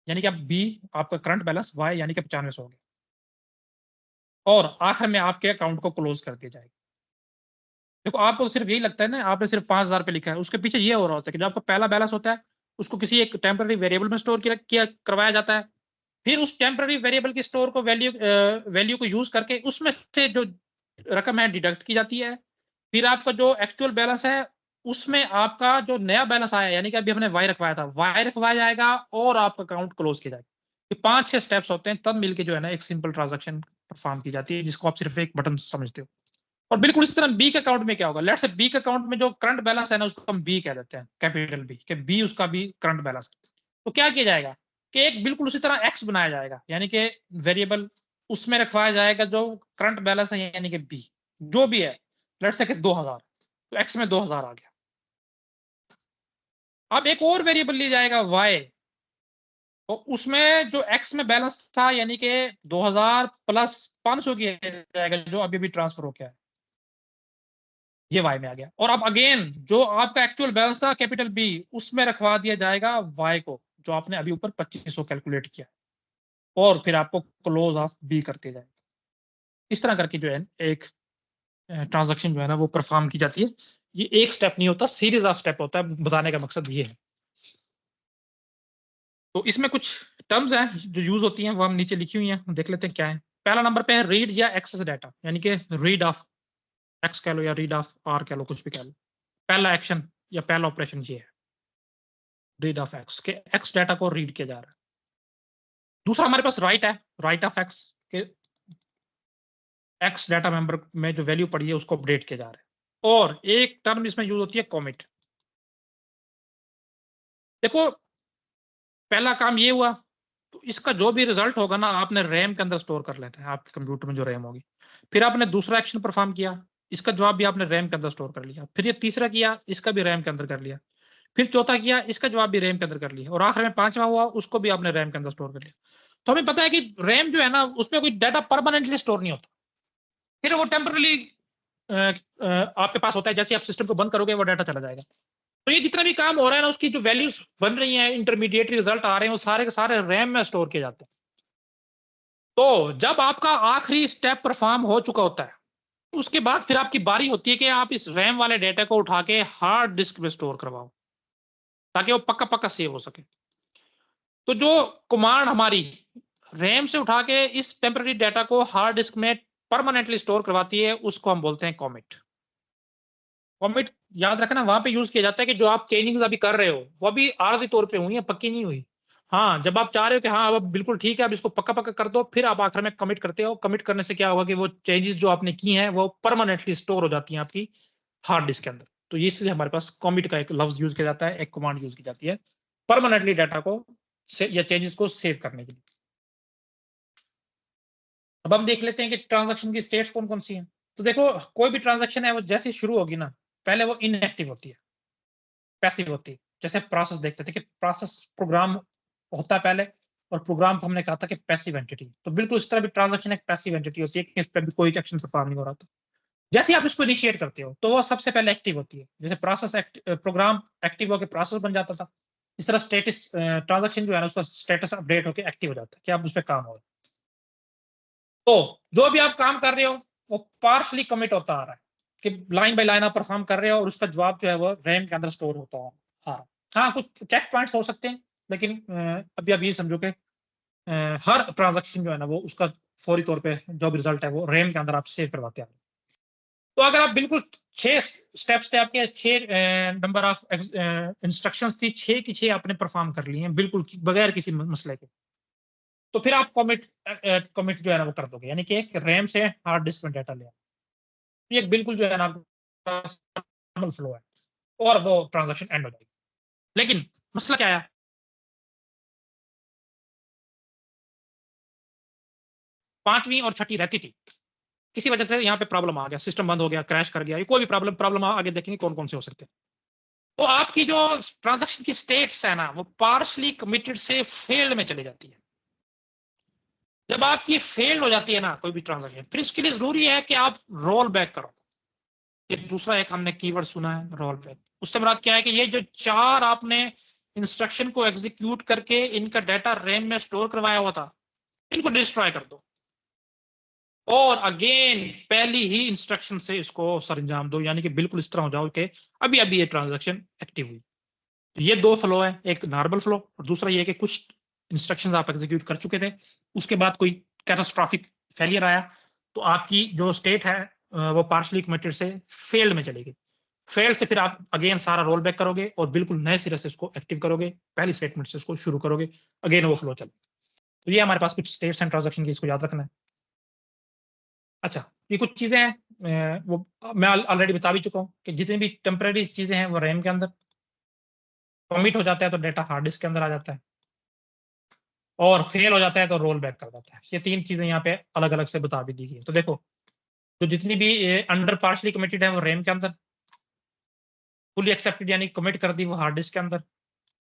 यानी कि अब बी आपका करंट बैलेंस, वाई यानी कि 95 हो गया। और आखिर में आपके अकाउंट को क्लोज कर दिया जाएगा। देखो, आपको सिर्फ यही लगता है ना, आपने सिर्फ 5,000 पे लिखा है, उसके पीछे ये हो रहा होता है कि जो आपका पहला बैलेंस होता है, उसको किसी एक टेम्पररी वेरिएबल में स्टोर किया करवाया जाता है। फिर उस टेम्पररी वेरिएबल की स्टोर को वैल्यू को यूज करके उसमें से जो रकम है डिडक्ट की जाती है। फिर आपका जो एक्चुअल बैलेंस है, उसमें आपका जो नया बैलेंस आया, यानी कि अभी हमने वाई रखवाया था, वाई रखवाया जाएगा और आपका अकाउंट क्लोज किया जाएगा। ये 5-6 स्टेप्स होते हैं, तब मिलके जो है ना एक सिंपल ट्रांजैक्शन परफॉर्म की जाती है, जिसको आप सिर्फ एक बटन समझते हो। और बिल्कुल इस तरह बी के अकाउंट में क्या होगा? लेट्स से बी के अकाउंट में जो करंट बैलेंस है ना, उसको हम बी कह देते हैं, कैपिटल बी, कि बी उसका भी करंट बैलेंस। तो क्या किया जाएगा कि एक बिल्कुल उसी तरह एक्स बनाया जाएगा, यानी कि वेरिएबल उसमें रखवाया जाएगा जो करंट बैलेंस है, यानी कि बी जो भी है। लेट्स से कि 2,000, तो एक्स में 2,000 आ गया। अब एक और वेरिएबल लिया जाएगा वाई, तो उसमें जो एक्स में बैलेंस था, यानी कि 2,000 प्लस 500 किया जाएगा, जो अभी भी ट्रांसफर हो गया है, ये वाई में आ गया। और अब अगेन जो आपका एक्चुअल बैलेंस था कैपिटल बी, उसमें रखवा दिया जाएगा वाई को, जो आपने अभी ऊपर 2500 कैलकुलेट किया, और फिर आपको क्लोज ऑफ बी करते जाए। इस तरह करके जो है एक ट्रांजैक्शन जो है ना वो परफॉर्म की जाती है। ये एक स्टेप नहीं होता, सीरीज ऑफ स्टेप होता है। बताने का मकसद ये है। तो इसमें कुछ टर्म्स हैं जो यूज होती हैं, वो हम नीचे लिखी हुई हैं, देख लेते हैं क्या है। पहला नंबर पे है रीड या एक्सेस डाटा, यानी कि रीड ऑफ एक्स कह लो या रीड ऑफ आर कह लो, कुछ भी कह लो। पहला एक्शन या पहला ऑपरेशन ये है, रीड ऑफ एक्स, के एक्स डाटा को रीड किया जा रहा है। दूसरा हमारे पास राइट है, राइट ऑफ एक्स, के एक्स डाटा मेंबर में जो वैल्यू पड़ी है उसको अपडेट किया जा रहा है। और एक टर्म इसमें यूज होती है कॉमिट। देखो, पहला काम ये हुआ, तो इसका जो भी रिजल्ट होगा ना, आपने रैम के अंदर स्टोर कर लेना है, आपके कंप्यूटर में जो रैम होगी। फिर आपने दूसरा एक्शन परफॉर्म किया, इसका जवाब भी आपने रैम के अंदर स्टोर कर लिया। फिर ये तीसरा किया, इसका भी रैम के अंदर कर लिया। फिर चौथा किया, इसका जवाब भी रैम के अंदर कर लिया। और आखिर में पांचवा हुआ, उसको भी आपने रैम के अंदर स्टोर कर लिया। तो हमें पता है कि रैम जो है ना, उसमें कोई डाटा परमानेंटली स्टोर नहीं होता, फिर वो टेम्परली आपके पास होता है। जैसे आप सिस्टम को बंद करोगे, वो डाटा चला जाएगा। तो ये जितना भी काम हो रहा है ना, उसकी जो वैल्यूज बन रही हैं, इंटरमीडिएट रिजल्ट आ रहे हैं, वो सारे के सारे रैम में स्टोर किए जाते हैं। तो जब आपका आखिरी स्टेप परफॉर्म हो चुका होता है, उसके बाद फिर आपकी बारी होती है कि आप इस रैम वाले डेटा को उठा के हार्ड डिस्क में स्टोर करवाओ। ताकि वो पक्का पक्का सेव हो सके। तो जो कमांड हमारी रैम से उठा के इस टेम्पररी डाटा को हार्ड डिस्क में परमानेंटली स्टोर करवाती है, उसको हम बोलते हैं कॉमिट। कॉमिट याद रखना वहां पे यूज किया जाता है कि जो आप चेंजिंग्स अभी कर रहे हो वो अभी आरजी तौर पे हुई है, पक्की नहीं हुई। हाँ, जब आप चाह रहे हो कि हाँ अब बिल्कुल ठीक है, अब इसको पक्का पक्का कर दो, फिर आप आखिर में कमिट करते हो। कमिट करने से क्या होगा कि वो चेंजेस जो आपने की हैं वो परमानेंटली स्टोर हो जाती हैं आपकी हार्ड डिस्क के अंदर। तो इसलिए हमारे पास कमिट का एक लफ्ज यूज किया जाता है, एक कमांड यूज की जाती है परमानेंटली डाटा को या चेंजेस को सेव करने के लिए। अब हम देख लेते हैं कि ट्रांजैक्शन की स्टेट्स कौन कौन सी हैं। तो देखो, कोई भी ट्रांजैक्शन है वो जैसे शुरू होगी ना, पहले वो इनएक्टिव होती है, पैसिव होती है। जैसे प्रोसेस देखते थे कि प्रोसेस प्रोग्राम होता है पहले, और प्रोग्राम को हमने कहा था कि पैसिव एंटिटी। तो बिल्कुल इस तरह भी ट्रांजैक्शन एक पैसिव एंटिटी होती है कि इस पर भी कोई एक्शन परफॉर्म नहीं हो रहा था। जैसे ही आप इसको इनिशिएट करते हो तो वो सबसे पहले एक्टिव होती है। जैसे प्रोसेस प्रोग्राम एक्टिव होकर प्रोसेस बन जाता था, इस तरह स्टेटस ट्रांजैक्शन जो है ना उसका स्टेटस अपडेट होकर एक्टिव हो जाता है कि आप उस पर काम हो रहा है। तो जो भी आप काम कर रहे हो वो पार्शली कमिट होता आ रहा है कि लाइन बाय लाइन आप परफॉर्म कर रहे हो और उसका जवाब जो है वो रैम के अंदर स्टोर होता है। हाँ, कुछ चेक पॉइंट्स हो सकते हैं, लेकिन अभी आप ये समझो कि हर ट्रांजैक्शन जो है ना वो उसका फौरी तौर पे जो भी रिजल्ट है वो रैम के अंदर आप सेव करवाते हैं। तो अगर आप बिल्कुल 6 स्टेप्स थे आपके, 6 नंबर ऑफ इंस्ट्रक्शंस थी, 6 की 6 आपने परफॉर्म कर ली हैं बिल्कुल बगैर किसी मसले के, तो फिर आप कमिट जो है ना वो कर दोगे, यानी कि रैम से हार्ड डिस्क में डाटा ले। ये बिल्कुल जो है ना नॉर्मल फ्लो है और वो ट्रांजैक्शन एंड हो जाएगी। लेकिन मसला क्या है, पांचवी और छठी रहती थी, किसी वजह से यहाँ पे प्रॉब्लम आ गया, सिस्टम बंद हो गया, क्रैश कर गया, ये कोई भी प्रॉब्लम आगे देखेंगे कौन कौन से हो सकते हैं। तो आपकी जो ट्रांजैक्शन की स्टेट्स है ना वो पार्शली कमिटेड से फेल्ड में चली जाती है। जब आपकी फेल्ड हो जाती है ना कोई भी ट्रांजैक्शन, फिर इसके लिए जरूरी है कि आप रोल बैक करो। ये दूसरा एक हमने कीवर्ड सुना है, रोल बैक। उससे मुराद क्या है कि ये जो 4 आपने इंस्ट्रक्शन को एग्जीक्यूट करके इनका डाटा रैम में स्टोर करवाया हुआ था, इनको डिस्ट्रॉय कर दो और अगेन पहली ही इंस्ट्रक्शन से इसको सरंजाम दो, यानी कि बिल्कुल इस तरह हो जाओ कि अभी अभी ये ट्रांजैक्शन एक्टिव हुई। तो ये 2 फ्लो है, एक नॉर्मल फ्लो और दूसरा ये कि कुछ इंस्ट्रक्शंस आप एग्जीक्यूट कर चुके थे, उसके बाद कोई कैटास्ट्रॉफिक फेलियर आया तो आपकी जो स्टेट है वो पार्शली कमिटेड से फेल्ड में चलेगी। फेल्ड से फिर आप अगेन सारा रोल बैक करोगे और बिल्कुल नए सिरे से इसको एक्टिव करोगे, पहली स्टेटमेंट से इसको शुरू करोगे, अगेन वो फ्लो चले। तो ये हमारे पास कुछ स्टेट्स एंड ट्रांजैक्शन की, इसको याद रखना है। अच्छा, ये कुछ चीजें हैं वो मैं ऑलरेडी बता भी चुका हूँ कि जितनी भी टेम्पररी चीजें हैं वो रैम के अंदर कमिट हो जाता है तो डाटा हार्ड डिस्क के अंदर आ जाता है, और फेल हो जाता है तो रोल बैक कर देता है। ये 3 चीजें यहाँ पे अलग अलग से बता भी दी गई है। तो देखो, तो जितनी भी अंडर पार्शली कमिटेड है वो रैम के अंदर, फुली एक्सेप्टेड यानी कमिट कर दी वो हार्ड डिस्क के अंदर,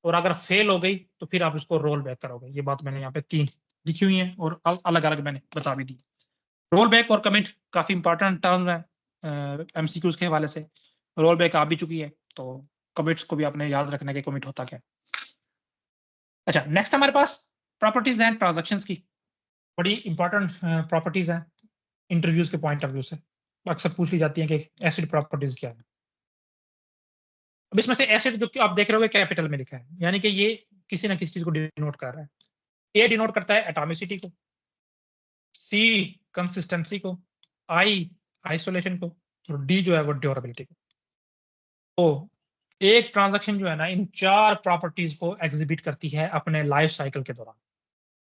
और अगर फेल हो गई तो फिर आप इसको रोल बैक करोगे। ये बात मैंने यहाँ पे 3 लिखी हुई है और अलग अलग मैंने बता भी दी। रोल बैक और कमिट काफी इंपॉर्टेंट टर्म है एमसीक्यूज के हवाले से। रोल बैक आ भी चुकी है तो कमिट्स को भी आपने याद रखना है कि कमिट होता क्या। अच्छा, नेक्स्ट हमारे पास प्रॉपर्टीज हैं ट्रांजैक्शंस की, बड़ी इंपॉर्टेंट प्रॉपर्टीज हैं इंटरव्यूज के पॉइंट ऑफ व्यू से, अक्सर पूछ ली जाती है कि एसिड प्रॉपर्टीज क्या है। अब इसमें से एसिड जो आप देख रहे हो कैपिटल में लिखा है, यानी कि ये किसी ना किसी चीज को डिनोट कर रहा है। ए डिनोट करता है एटॉमिसिटी को, सी कंसिस्टेंसी को, आई आइसोलेशन को, और डी जो है वो ड्यूरेबिलिटी को। तो एक ट्रांजैक्शन जो है ना इन 4 प्रॉपर्टीज को एग्जिबिट करती है अपने लाइफ साइकिल के दौरान।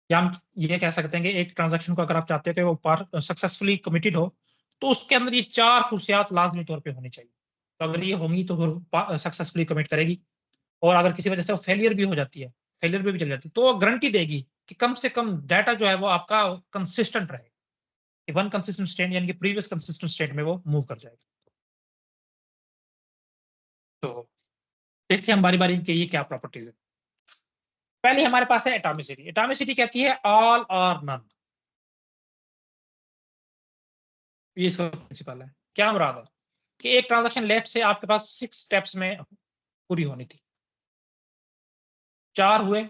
या हम ये कह सकते हैं कि एक ट्रांजैक्शन को अगर आप चाहते हो कि वो सक्सेसफुली कमिटेड हो तो उसके अंदर ये 4 खुशियात लाजमी तौर पे होनी चाहिए। तो अगर ये होंगी तो वो सक्सेसफुली कमिट करेगी, और अगर किसी वजह से वो फेलियर भी हो जाती है, फेलियर भी चल जाती है, तो वो गारंटी देगी कि कम से कम डाटा जो है वो आपका कंसिस्टेंट रहे, वन कंसिस्टेंट स्टेट यानी कि प्रीवियस कंसिस्टेंट स्टेट में वो मूव कर जाएगा। तो देखते हैं हम बारी बारी कि ये क्या प्रॉपर्टीज है। पहले हमारे पास है एटॉमिसिटी। एटॉमिसिटी कहती है ऑल और नन। ये इसका प्रिंसिपल है। क्या मुराद है कि एक ट्रांजैक्शन लेफ्ट से आपके पास 6 स्टेप्स में पूरी होनी थी, 4 हुए,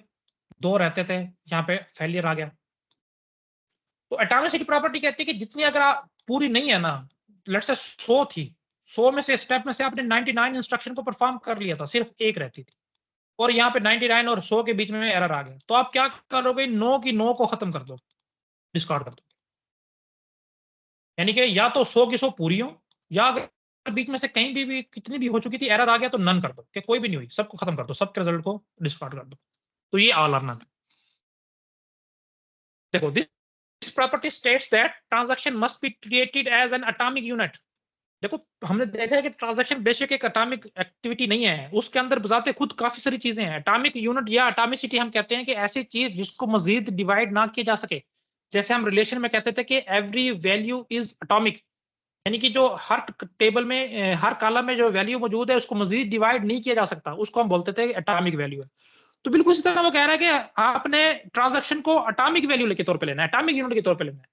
2 रहते थे, यहाँ पे फेलियर आ गया। तो एटॉमिसिटी प्रॉपर्टी कहती है कि जितनी अगर आप पूरी नहीं है ना, लेट्स से 100 थी, 100 में से स्टेप में से आपने 99 इंस्ट्रक्शन को परफॉर्म कर लिया था, सिर्फ एक रहती थी, और यहाँ पे 99 और 100 के बीच में एरर आ गया, तो आप क्या करोगे, नो की नो को खत्म कर दो, डिस्कार्ड कर दो। यानी कि या तो 100 की 100 पूरी हो, या अगर बीच में से कहीं भी कितनी भी हो चुकी थी एरर आ गया तो नन कर दो, कि कोई भी नहीं हुई, सबको खत्म कर दो, सबके रिजल्ट को डिस्कार्ड कर दो। तो ये ऑल और नन है। देखो, this property states that transaction must be treated as an atomic unit. देखो, हमने देखा है कि ट्रांजैक्शन बेसिक एक एटॉमिक एक्टिविटी नहीं है, उसके अंदर बजाते खुद काफी सारी चीजें हैं। एटॉमिक यूनिट या एटॉमिसिटी हम कहते हैं कि ऐसी चीज जिसको मजीद डिवाइड ना किया जा सके। जैसे हम रिलेशन में कहते थे कि एवरी वैल्यू इज एटॉमिक, यानी कि जो हर टेबल में हर कॉलम में जो वैल्यू मौजूद है उसको मजीद डिवाइड नहीं किया जा सकता, उसको हम बोलते थे एटॉमिक वैल्यू है। तो बिल्कुल इसी तरह वो कह रहा है कि आपने ट्रांजैक्शन को एटॉमिक वैल्यू के तौर पे लेना है, एटॉमिक यूनिट के तौर पे लेना है।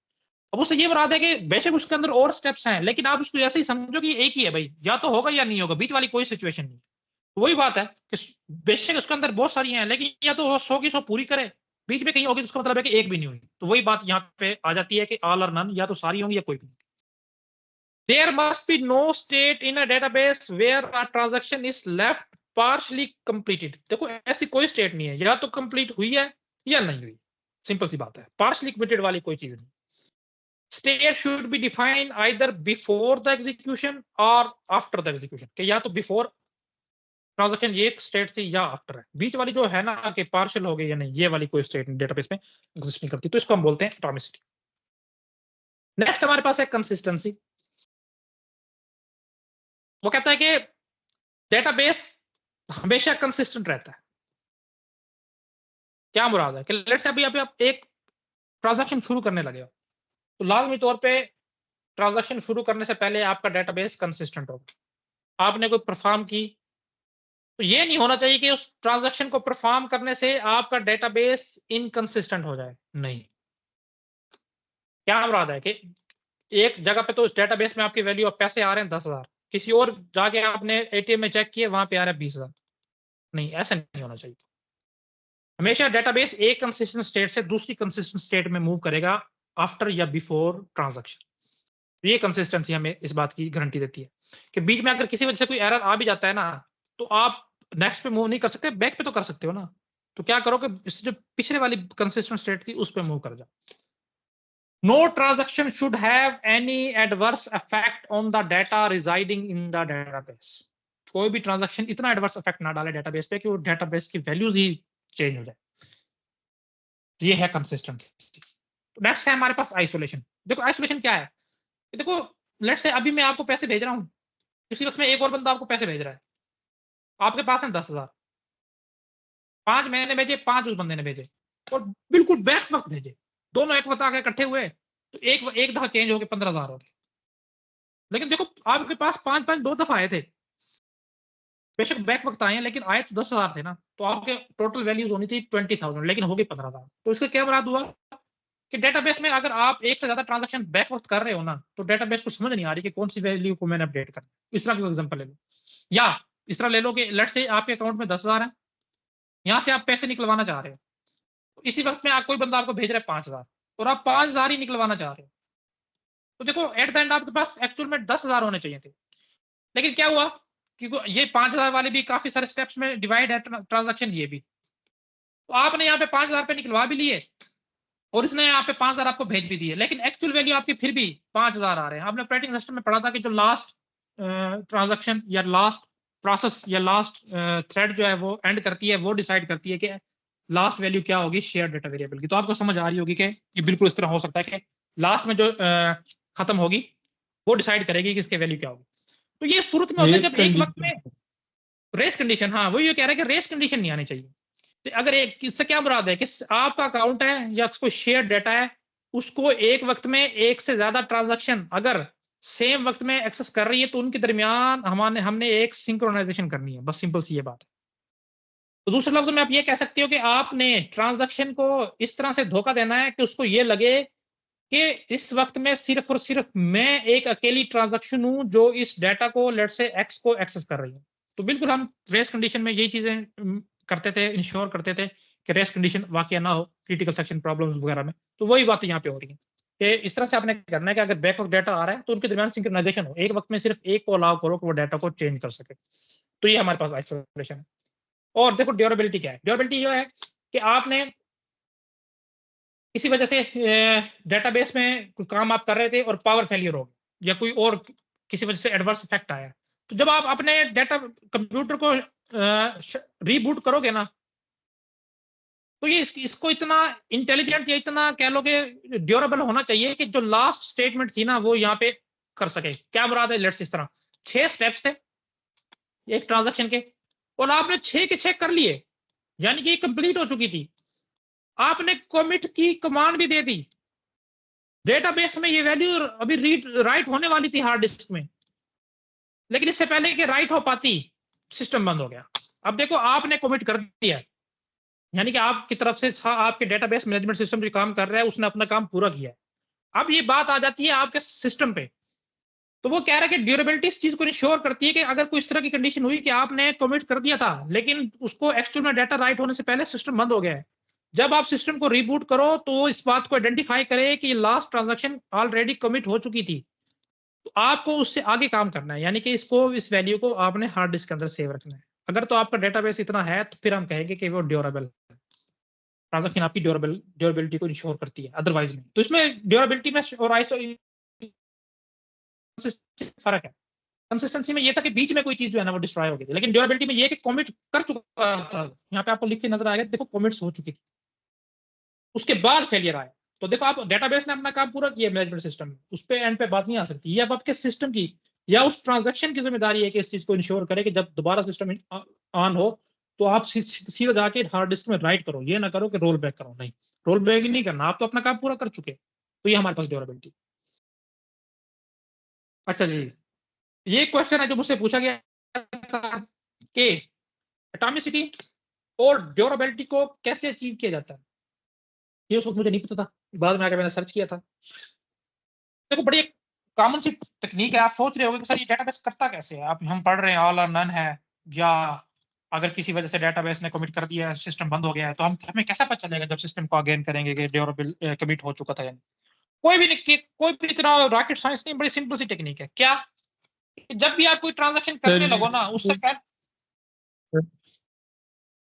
अब उससे ये मुराद है कि बेशक उसके अंदर और स्टेप्स हैं, लेकिन आप उसको ऐसे ही समझो कि एक ही है भाई, या तो होगा या नहीं होगा, बीच वाली कोई सिचुएशन नहीं। वही बात है कि बेशक उसके अंदर बहुत सारी हैं, लेकिन या तो वो 100 की 100 पूरी करे, बीच में कहीं होगी तो उसका मतलब है कि एक भी नहीं हुई। तो वही बात यहाँ पे आ जाती है कि ऑल और नन, या तो सारी होंगी या कोई भी नहीं। There must be no state in a database where a transaction is left partially completed. देखो, ऐसी कोई स्टेट नहीं है, या तो कंप्लीट हुई है या नहीं हुई, सिंपल सी बात है। पार्शली कंप्लीटेड वाली कोई चीज नहीं। State should be defined either before the execution or after the execution, कि या तो बिफोर ट्रांजैक्शन ये स्टेट थी या आफ्टर है। बीच वाली जो है ना कि पार्शियल हो गई या नहीं, ये वाली कोई स्टेट डेटाबेस में एग्जिस्ट नहीं करती, तो इसको हम बोलते हैं एटॉमिसिटी। नेक्स्ट हमारे पास है कंसिस्टेंसी। वो कहता है कि डेटाबेस हमेशा कंसिस्टेंट रहता है। क्या मुराद है कि लेट्स से अभी आप एक ट्रांजैक्शन शुरू करने लगे हो, तो लाजमी तौर पे ट्रांजैक्शन शुरू करने से पहले आपका डेटाबेस कंसिस्टेंट होगा। आपने कोई परफॉर्म की, तो ये नहीं होना चाहिए कि उस ट्रांजैक्शन को परफॉर्म करने से आपका डेटाबेस इनकंसिस्टेंट हो जाए, नहीं। क्या मुराद है कि एक जगह पे तो उस डेटाबेस में आपकी वैल्यू ऑफ पैसे आ रहे हैं 10,000, किसी और जाके आपने एटीएम में चेक किए, वहां पे आ रहा है 20,000। नहीं, ऐसा नहीं होना चाहिए। हमेशा डेटाबेस एक कंसिस्टेंट स्टेट से दूसरी कंसिस्टेंट स्टेट में मूव करेगा आफ्टर या बिफोर ट्रांजैक्शन। ये कंसिस्टेंसी हमें इस बात की गारंटी देती है कि बीच में अगर किसी वजह से कोई एरर आ भी जाता है ना, तो आप नेक्स्ट पे मूव नहीं कर सकते, बैक पे तो कर सकते हो ना। तो क्या करो कि जो पिछले वाली कंसिस्टेंट स्टेट थी उस पे मूव कर जाओ। No transaction should have any adverse effect on the data residing in the database. कोई भी ट्रांजैक्शन इतना एडवर्स इफेक्ट ना डाले डेटाबेस पे कि वो डेटाबेस की वैल्यूज ही चेंज हो जाए। ये है कंसिस्टेंसी। नेक्स्ट है हमारे पास आइसोलेशन। देखो, आइसोलेशन क्या है। देखो, लेट्स से अभी मैं आपको पैसे भेज रहा हूँ, इसी वक्त में एक और बंदा आपको पैसे भेज रहा है, आपके पास है 10,000। 5 मैंने भेजे, 5 उस बंदे ने भेजे, और बिल्कुल बैक वक्त भेजे, दोनों एक वक्त आके इकट्ठे हुए, तो एक दफा चेंज हो गए, 15,000 हो गए। लेकिन देखो, आपके पास 5 2 दफा आए थे, बेशक बैक वक्त आए हैं, लेकिन आए तो 10,000 थे ना, तो आपके टोटल वैल्यूज होनी थी 20,000, लेकिन हो गई 15,000। तो इसका क्या मुराद हुआ कि डेटाबेस में अगर आप एक से ज्यादा ट्रांजैक्शन बैक वक्त कर रहे हो ना, तो डेटाबेस को समझ नहीं आ रही कि कौन सी वैल्यू को मैंने अपडेट करना। इस तरह की एग्जांपल ले लो, या इस तरह ले लो कि लेट्स से आपके अकाउंट में 10,000 है, यहाँ से आप पैसे निकलवाना चाह रहे हो, तो इसी वक्त में कोई बंदा आपको भेज रहा है 5,000, और आप 5,000 ही निकलवाना चाह रहे हो। तो देखो, एट द एंड आपके पास एक्चुअल में 10,000 होने चाहिए थे, लेकिन क्या हुआ कि ये 5,000 वाले भी काफी सारे स्टेप्स में डिवाइड है ट्रांजैक्शन, ये भी, तो आपने यहाँ पे 5,000 पे निकलवा भी लिए, और इसने यहाँ पे 5,000 आपको भेज भी दिए, लेकिन एक्चुअल वैल्यू आपकी फिर भी 5,000 आ रहे हैं। आपने ऑपरेटिंग सिस्टम में पढ़ा था कि जो लास्ट ट्रांजैक्शन या लास्ट प्रोसेस या लास्ट थ्रेड जो है वो एंड करती है, वो डिसाइड करती है कि लास्ट वैल्यू क्या होगी शेयर डेटा वेरिएबल की। तो आपको समझ आ रही होगी कि ये बिल्कुल इस तरह हो सकता है कि लास्ट में जो खत्म होगी वो डिसाइड करेगी कि इसके वैल्यू क्या होगी। तो ये सूरत में होता है जब एक वक्त में रेस कंडीशन, हाँ वही ये कह रहा है कि रेस कंडीशन नहीं आनी चाहिए। तो अगर एक, इससे क्या मुराद है कि आपका अकाउंट है या कोई शेयर डेटा है, उसको एक वक्त में एक से ज्यादा ट्रांजैक्शन अगर सेम वक्त में एक्सेस कर रही है, तो उनके दरमियान हमने एक सिंक्रोनाइजेशन करनी है, बस सिंपल सी ये बात है। तो दूसरे लफ्ज में आप ये कह सकते हो कि आपने ट्रांजैक्शन को इस तरह से धोखा देना है कि उसको ये लगे कि इस वक्त में सिर्फ और सिर्फ मैं एक अकेली ट्रांजैक्शन हूं जो इस डाटा को लेट से एक्स को एक्सेस कर रही है। तो बिल्कुल हम रेस कंडीशन में यही चीजें करते थे, इंश्योर करते थे कि रेस कंडीशन वाकई ना हो क्रिटिकल सेक्शन प्रॉब्लम्स वगैरह में। तो वही बात यहाँ पे हो रही है कि इस तरह से आपने करना है कि अगर बैक वक्त डाटा आ रहा है तो उनके दरमियान सिंक्रोनाइजेशन हो, एक वक्त में सिर्फ एक को अलाउ करो कि वो डाटा को चेंज कर सके। तो ये हमारे पास आइसोलेशन है। और देखो ड्यूरेबिलिटी क्या है, ड्यूरेबिलिटी ये है कि आपने किसी वजह से डेटाबेस में कोई काम आप कर रहे थे और पावर फेलियर हो गया या कोई और किसी वजह से एडवर्स इफेक्ट आया, तो जब आप अपने डेटा कंप्यूटर को रीबूट करोगे ना, तो ये इसको इतना इंटेलिजेंट या इतना कह लो कि ड्यूरेबल होना चाहिए कि जो लास्ट स्टेटमेंट थी ना वो यहाँ पे कर सके। क्या मुराद है, लेट्स इस तरह 6 स्टेप्स थे एक ट्रांजैक्शन के और आपने 6 के 6 कर लिए, यानी कि ये कंप्लीट हो चुकी थी। आपने कमिट की कमांड भी दे दी, डेटाबेस में ये वैल्यू अभी रीड राइट होने वाली थी हार्ड डिस्क में, लेकिन इससे पहले कि राइट हो पाती सिस्टम बंद हो गया। अब देखो आपने कमिट कर दिया, यानी कि आपकी तरफ से आपके डेटाबेस मैनेजमेंट सिस्टम जो काम कर रहा है उसने अपना काम पूरा किया है। अब ये बात आ जाती है आपके सिस्टम पे, तो वो कह रहा है कि ड्यूरेबिलिटी इस चीज को इंश्योर करती है कि अगर कोई इस तरह की कंडीशन हुई कि आपने कमिट कर दिया था लेकिन उसको एक्चुअल में डाटा राइट होने से पहले सिस्टम बंद हो गया है, जब आप सिस्टम को रीबूट करो तो इस बात को आइडेंटिफाई करे कि लास्ट ट्रांजैक्शन ऑलरेडी कमिट हो चुकी थी, तो आपको उससे आगे काम करना है, यानी कि इसको इस वैल्यू को आपने हार्ड डिस्क के अंदर सेव रखना है। अगर तो आपका डेटाबेस इतना है तो फिर हम कहेंगे कि वो ड्यूरेबल है, ट्रांजैक्शन आपकी ड्यूरेबिलिटी को इंश्योर करती है, अदरवाइज नहीं। तो इसमें ड्यूरेबिलिटी में और आईएसओ फर्क है। कंसिस्टेंसी में ये था कि बीच में कोई चीज जो है ना वो डिस्ट्रॉय हो गई थी, लेकिन ड्यूरेबिलिटी में ये कि कमिट कर चुका था, यहाँ पे आपको लिख के नजर आएगा, देखो कमिट्स हो चुकी थी, उसके बाद फेलियर आया, तो देखो आप डेटाबेस ने अपना काम पूरा किया मैनेजमेंट सिस्टम में, उस पे एंड पे बात नहीं आ सकती। ये अब आपके सिस्टम की या उस ट्रांजैक्शन की जिम्मेदारी है कि इस चीज को इंश्योर करे कि जब दोबारा सिस्टम ऑन हो तो आप सीधा जाके हार्ड डिस्क में राइट करो, ये ना करो कि रोल बैक करो, नहीं रोल बैक ही नहीं करना, आप तो अपना काम पूरा कर चुके। तो ये हमारे पास ड्यूरेबिलिटी। अच्छा जी, ये क्वेश्चन है जो मुझसे पूछा गया था कि एटॉमिसिटी और ड्यूरेबिलिटी को कैसे अचीव किया जाता है, ये उस वक्त मुझे नहीं पता था, बाद में आकर मैंने सर्च किया था। देखो बड़ी कॉमन सी टेक्निक है, आप सोच रहे होंगे कि सर ये डेटाबेस करता कैसे है, आप हम पढ़ रहे हैं ऑल और नन है, या अगर किसी वजह से डेटाबेस ने कमिट कर दिया, सिस्टम बंद हो गया है, तो हम हमें कैसा पता चलेगा जब सिस्टम को अगेन करेंगे कि ड्यूरेबल कमिट हो चुका था यानी। कोई भी इतना रॉकेट साइंस नहीं, बड़ी सिंपल सी टेक्निक है। क्या, जब भी आप कोई ट्रांजैक्शन करने लगो ना उससे पहले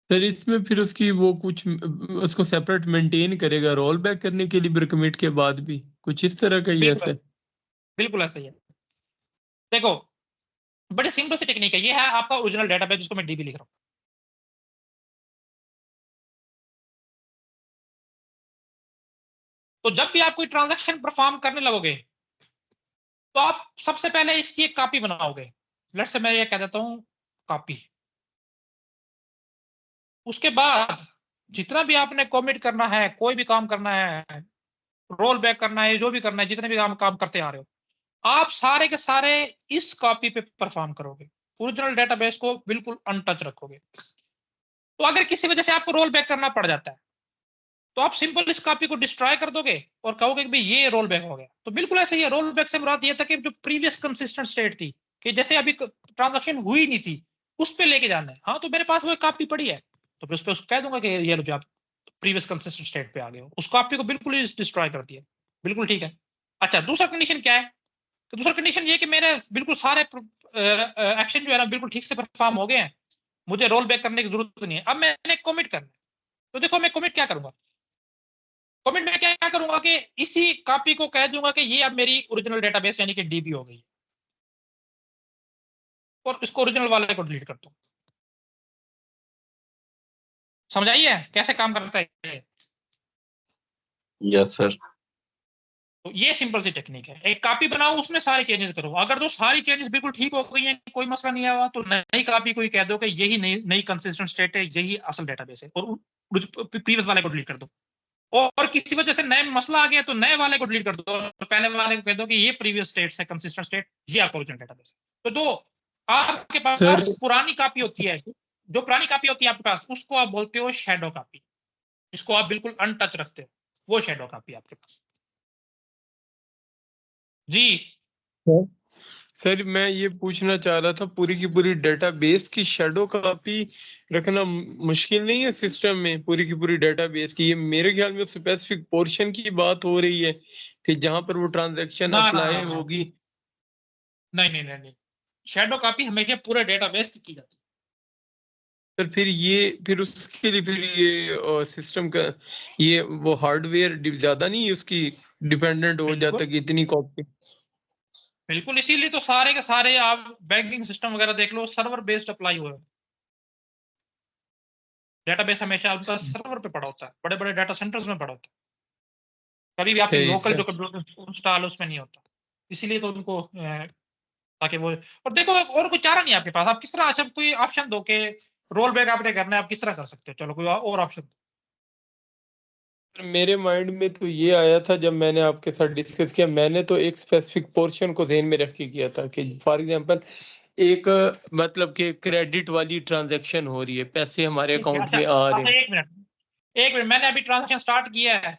सर इसमें फिर उसकी वो कुछ उसको सेपरेट मेंटेन करेगा रोल बैक करने के लिए कमिट के बाद भी, कुछ इस तरह का ही ऐसा। बिल्कुल ऐसा ही है। देखो बड़ी सिंपल सी टेक्निक है, ये है आपका ओरिजिनल डेटाबेस जिसको मैं डीबी लिख रहा हूं। तो जब भी आप कोई ट्रांजैक्शन परफॉर्म करने लगोगे तो आप सबसे पहले इसकी एक कॉपी बनाओगे। लेट्स से मैं ये कह देता हूं कॉपी। उसके बाद जितना भी आपने कमिट करना है, कोई भी काम करना है, रोल बैक करना है, जो भी करना है, जितने भी काम करते आ रहे हो, आप सारे के सारे इस कॉपी पे परफॉर्म करोगे, ओरिजिनल डेटाबेस को बिल्कुल अनटच रखोगे। तो अगर किसी वजह से आपको रोल बैक करना पड़ जाता है तो आप सिंपल इस कॉपी को डिस्ट्रॉय कर दोगे और कहोगे कि भाई ये रोल बैक हो गया। तो बिल्कुल ऐसे ही है, रोल बैक से मुराद ये था कि जो प्रीवियस कंसिस्टेंट स्टेट थी कि जैसे अभी ट्रांजैक्शन हुई नहीं थी उस पे लेके जाना है। हाँ तो मेरे पास वो एक कॉपी पड़ी है तो फिर उस पर कह दूंगा कि ये लो, जो आप प्रीवियस कंसिस्टेंट स्टेट पे आ गए हो, उस कॉपी को बिल्कुल ही डिस्ट्रॉय कर दिया। बिल्कुल ठीक है। अच्छा दूसरा कंडीशन क्या है, तो दूसरा कंडीशन ये कि मेरे बिल्कुल सारे एक्शन जो है ना बिल्कुल ठीक से परफॉर्म हो गए हैं, मुझे रोल बैक करने की जरूरत नहीं है। अब मैंने कमिट करना है, तो देखो मैं कमिट क्या करूंगा, कमिट में क्या करूंगा कि इसी कॉपी को कह दूंगा कि ये अब मेरी ओरिजिनल डेटाबेस यानी कि डीबी हो गई और इसको ओरिजिनल वाले को डिलीट कर दूं। समझ आइए कैसे काम करता है। Yes sir. तो ये सिंपल सी टेक्निक है, एक कॉपी बनाओ उसमें सारे चेंजेस करो, अगर तो सारी चेंजेस बिल्कुल ठीक हो गई हैं, कोई मसला नहीं आया तो नई कॉपी को ही कह दो कि यही नई कंसिस्टेंट स्टेट है, यही असल डेटाबेस है, और प्रीवियस वाले को डिलीट कर दो। और किसी वजह से नए मसला आ गया तो नए वाले को डिलीट कर दो, पहले वाले को कह दो कि ये प्रीवियस स्टेट है, कंसिस्टेंट स्टेट, ये आपका ओरिजिनल डेटाबेस है। तो आपके पास पुरानी कॉपी होती है, जो पुरानी कॉपी होती है आपके पास, उसको आप बोलते हो शैडो कॉपी, जिसको आप बिल्कुल अनटच रखते हो, वो शैडो कॉपी आपके पास। जी सर मैं ये पूछना चाह रहा था, पूरी की पूरी डेटाबेस की शैडो कॉपी रखना मुश्किल नहीं है सिस्टम में, पूरी की पूरी डेटाबेस की? ये मेरे ख्याल में स्पेसिफिक पोर्शन की बात हो रही है कि जहां पर वो ट्रांजैक्शन अप्लाई होगी। नहीं, शैडो कॉपी हमेशा पूरे डेटाबेस की जाती है। सर फिर उसके लिए फिर ये सिस्टम का ये वो हार्डवेयर ज्यादा नहीं है उसकी डिपेंडेंट हो जाता कि इतनी कॉपी। बिल्कुल, इसीलिए तो सारे के सारे आप बैंकिंग सिस्टम वगैरह देख लो, सर्वर बेस्ड अप्लाई हुए। डेटाबेस हमेशा उनका सर्वर पे पड़ा होता है, बड़े बड़े डाटा सेंटर्स में पड़ा होता है, कभी भी आपकी सही लोकल जो सर। कंप्यूटर इंस्टॉल उसमें नहीं होता। इसीलिए तो उनको ताकि वो, और देखो और कोई चारा नहीं है आपके पास, आप किस तरह, अच्छा कोई ऑप्शन दो कि रोल बैक आपने करना है, आप किस तरह कर सकते हो, चलो कोई और ऑप्शन। मेरे माइंड में तो ये आया था जब मैंने आपके साथ डिस्कस किया, मैंने तो एक स्पेसिफिक पोर्शन को ध्यान में रख के किया था कि फॉर एग्जांपल एक मतलब कि क्रेडिट वाली ट्रांजैक्शन हो रही है, पैसे हमारे अकाउंट में आ रहे हैं। एक मिनट, मैंने अभी ट्रांजेक्शन स्टार्ट किया है,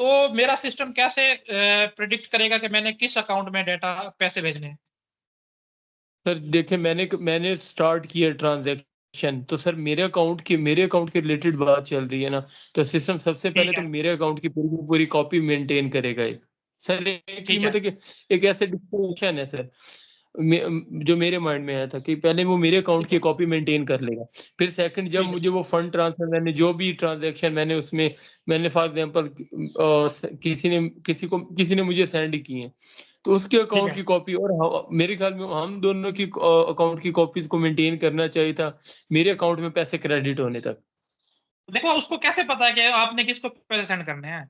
तो मेरा सिस्टम कैसे प्रिडिक्ट करेगा कि मैंने किस अकाउंट में डेटा पैसे भेजने हैं? सर देखिए मैंने स्टार्ट किया ट्रांजैक्शन, तो सर मेरे अकाउंट के रिलेटेड बात चल रही है ना, तो सिस्टम सबसे पहले ठीक तो है, मेरे अकाउंट की पूरी कॉपी मेंटेन करेगा एक। सर एक ये ठीक है, मतलब कि एक ऐसे डिस्टिंक्शन है सर, जो मेरे माइंड में आया था कि पहले वो मेरे अकाउंट ठीक की है, कॉपी मेंटेन कर लेगा, फिर सेकंड जब ठीक है, मुझे वो फंड ट्रांसफर, मैंने जो भी ट्रांजैक्शन मैंने उसमें मैंने फॉर एग्जांपल किसी ने मुझे सेंड किए हैं, तो उसके ठीक अकाउंट है। की कॉपी और मेरे ख्याल में हम दोनों की अकाउंट की कॉपीज को मेंटेन करना चाहिए था मेरे अकाउंट में पैसे क्रेडिट होने तक। देखो उसको कैसे पता है कि आपने किसको पैसे सेंड करने हैं?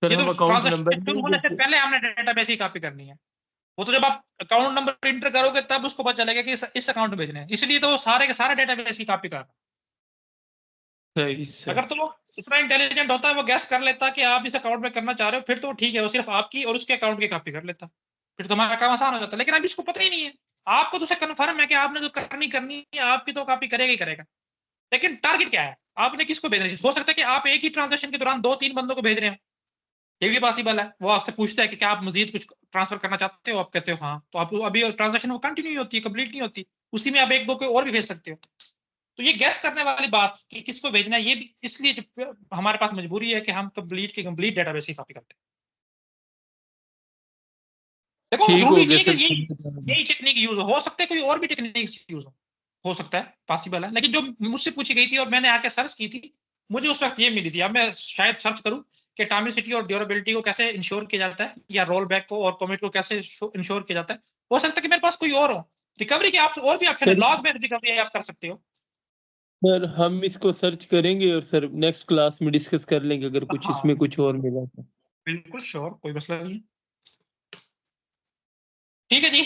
सर ये तो हम अकाउंट नंबर ट्रांजैक्शन शुरू होने से पहले हमने डेटाबेस की कॉपी करनी है। वो तो जब आप अकाउंट नंबर इंटर करोगे तब उसको पता चलेगा कि इस अकाउंट में भेजने हैं, इसलिए तो वो सारे के सारे डेटाबेस की कॉपी कर रहा है। सही सर। अगर तो वो इतना इंटेलिजेंट होता है, वो गैस कर लेता कि आप इस अकाउंट में करना चाह रहे हो, फिर तो ठीक है, वो सिर्फ आपकी और उसके अकाउंट की कॉपी कर लेता, फिर तो हमारा काम आसान हो जाता। लेकिन अभी इसको पता ही नहीं है। आपको तो उसे कन्फर्म है कि आपने जो करनी है, आपकी तो कॉपी करेगा ही करेगा। लेकिन टारगेट क्या है, आपने किसको भेजना है? हो सकता है कि आप एक ही ट्रांजेक्शन के दौरान 2-3 बंदों को भेज रहे हो, ये भी पॉसिबल है। वो आपसे पूछता है कि क्या आप मजीद कुछ ट्रांसफर करना चाहते हो, आप कहते हो हाँ, तो आप अभी ट्रांजेक्शन वो कंटिन्यू होती है, कंप्लीट नहीं होती, उसी में आप एक दो को और भी भेज सकते हो। तो ये गैस करने वाली बात कि किसको भेजना है, ये भी इसलिए हमारे पास मजबूरी है कि हम कंप्लीट डेटाबेस की कॉपी करते हैं। देखो ठीक हो जरूरी नहीं गया है कि सर। यही टेक्निक यूज हो सकता है, कोई और भी टेक्निक यूज हो सकता है, पॉसिबल है। लेकिन जो मुझसे पूछी गई थी और मैंने आके सर्च की थी, मुझे उस वक्त ये मिली थी। अब मैं शायद सर्च करूं कि एटॉमिसिटी और ड्यूरेबिलिटी को कैसे इंश्योर किया जाता है, या रोल बैक को और कमिट को कैसे इंश्योर किया जाता है। हो सकता है कि मेरे पास कोई और हो। रिकवरी के आप और भी ऑप्शन है, सर लॉग बेस्ड रिकवरी आप कर सकते हो। सर हम इसको सर्च करेंगे और सर नेक्स्ट क्लास में डिस्कस कर लेंगे अगर कुछ हाँ इसमें कुछ और मिला तो। बिल्कुल श्योर, कोई मसला नहीं है। ठीक है जी।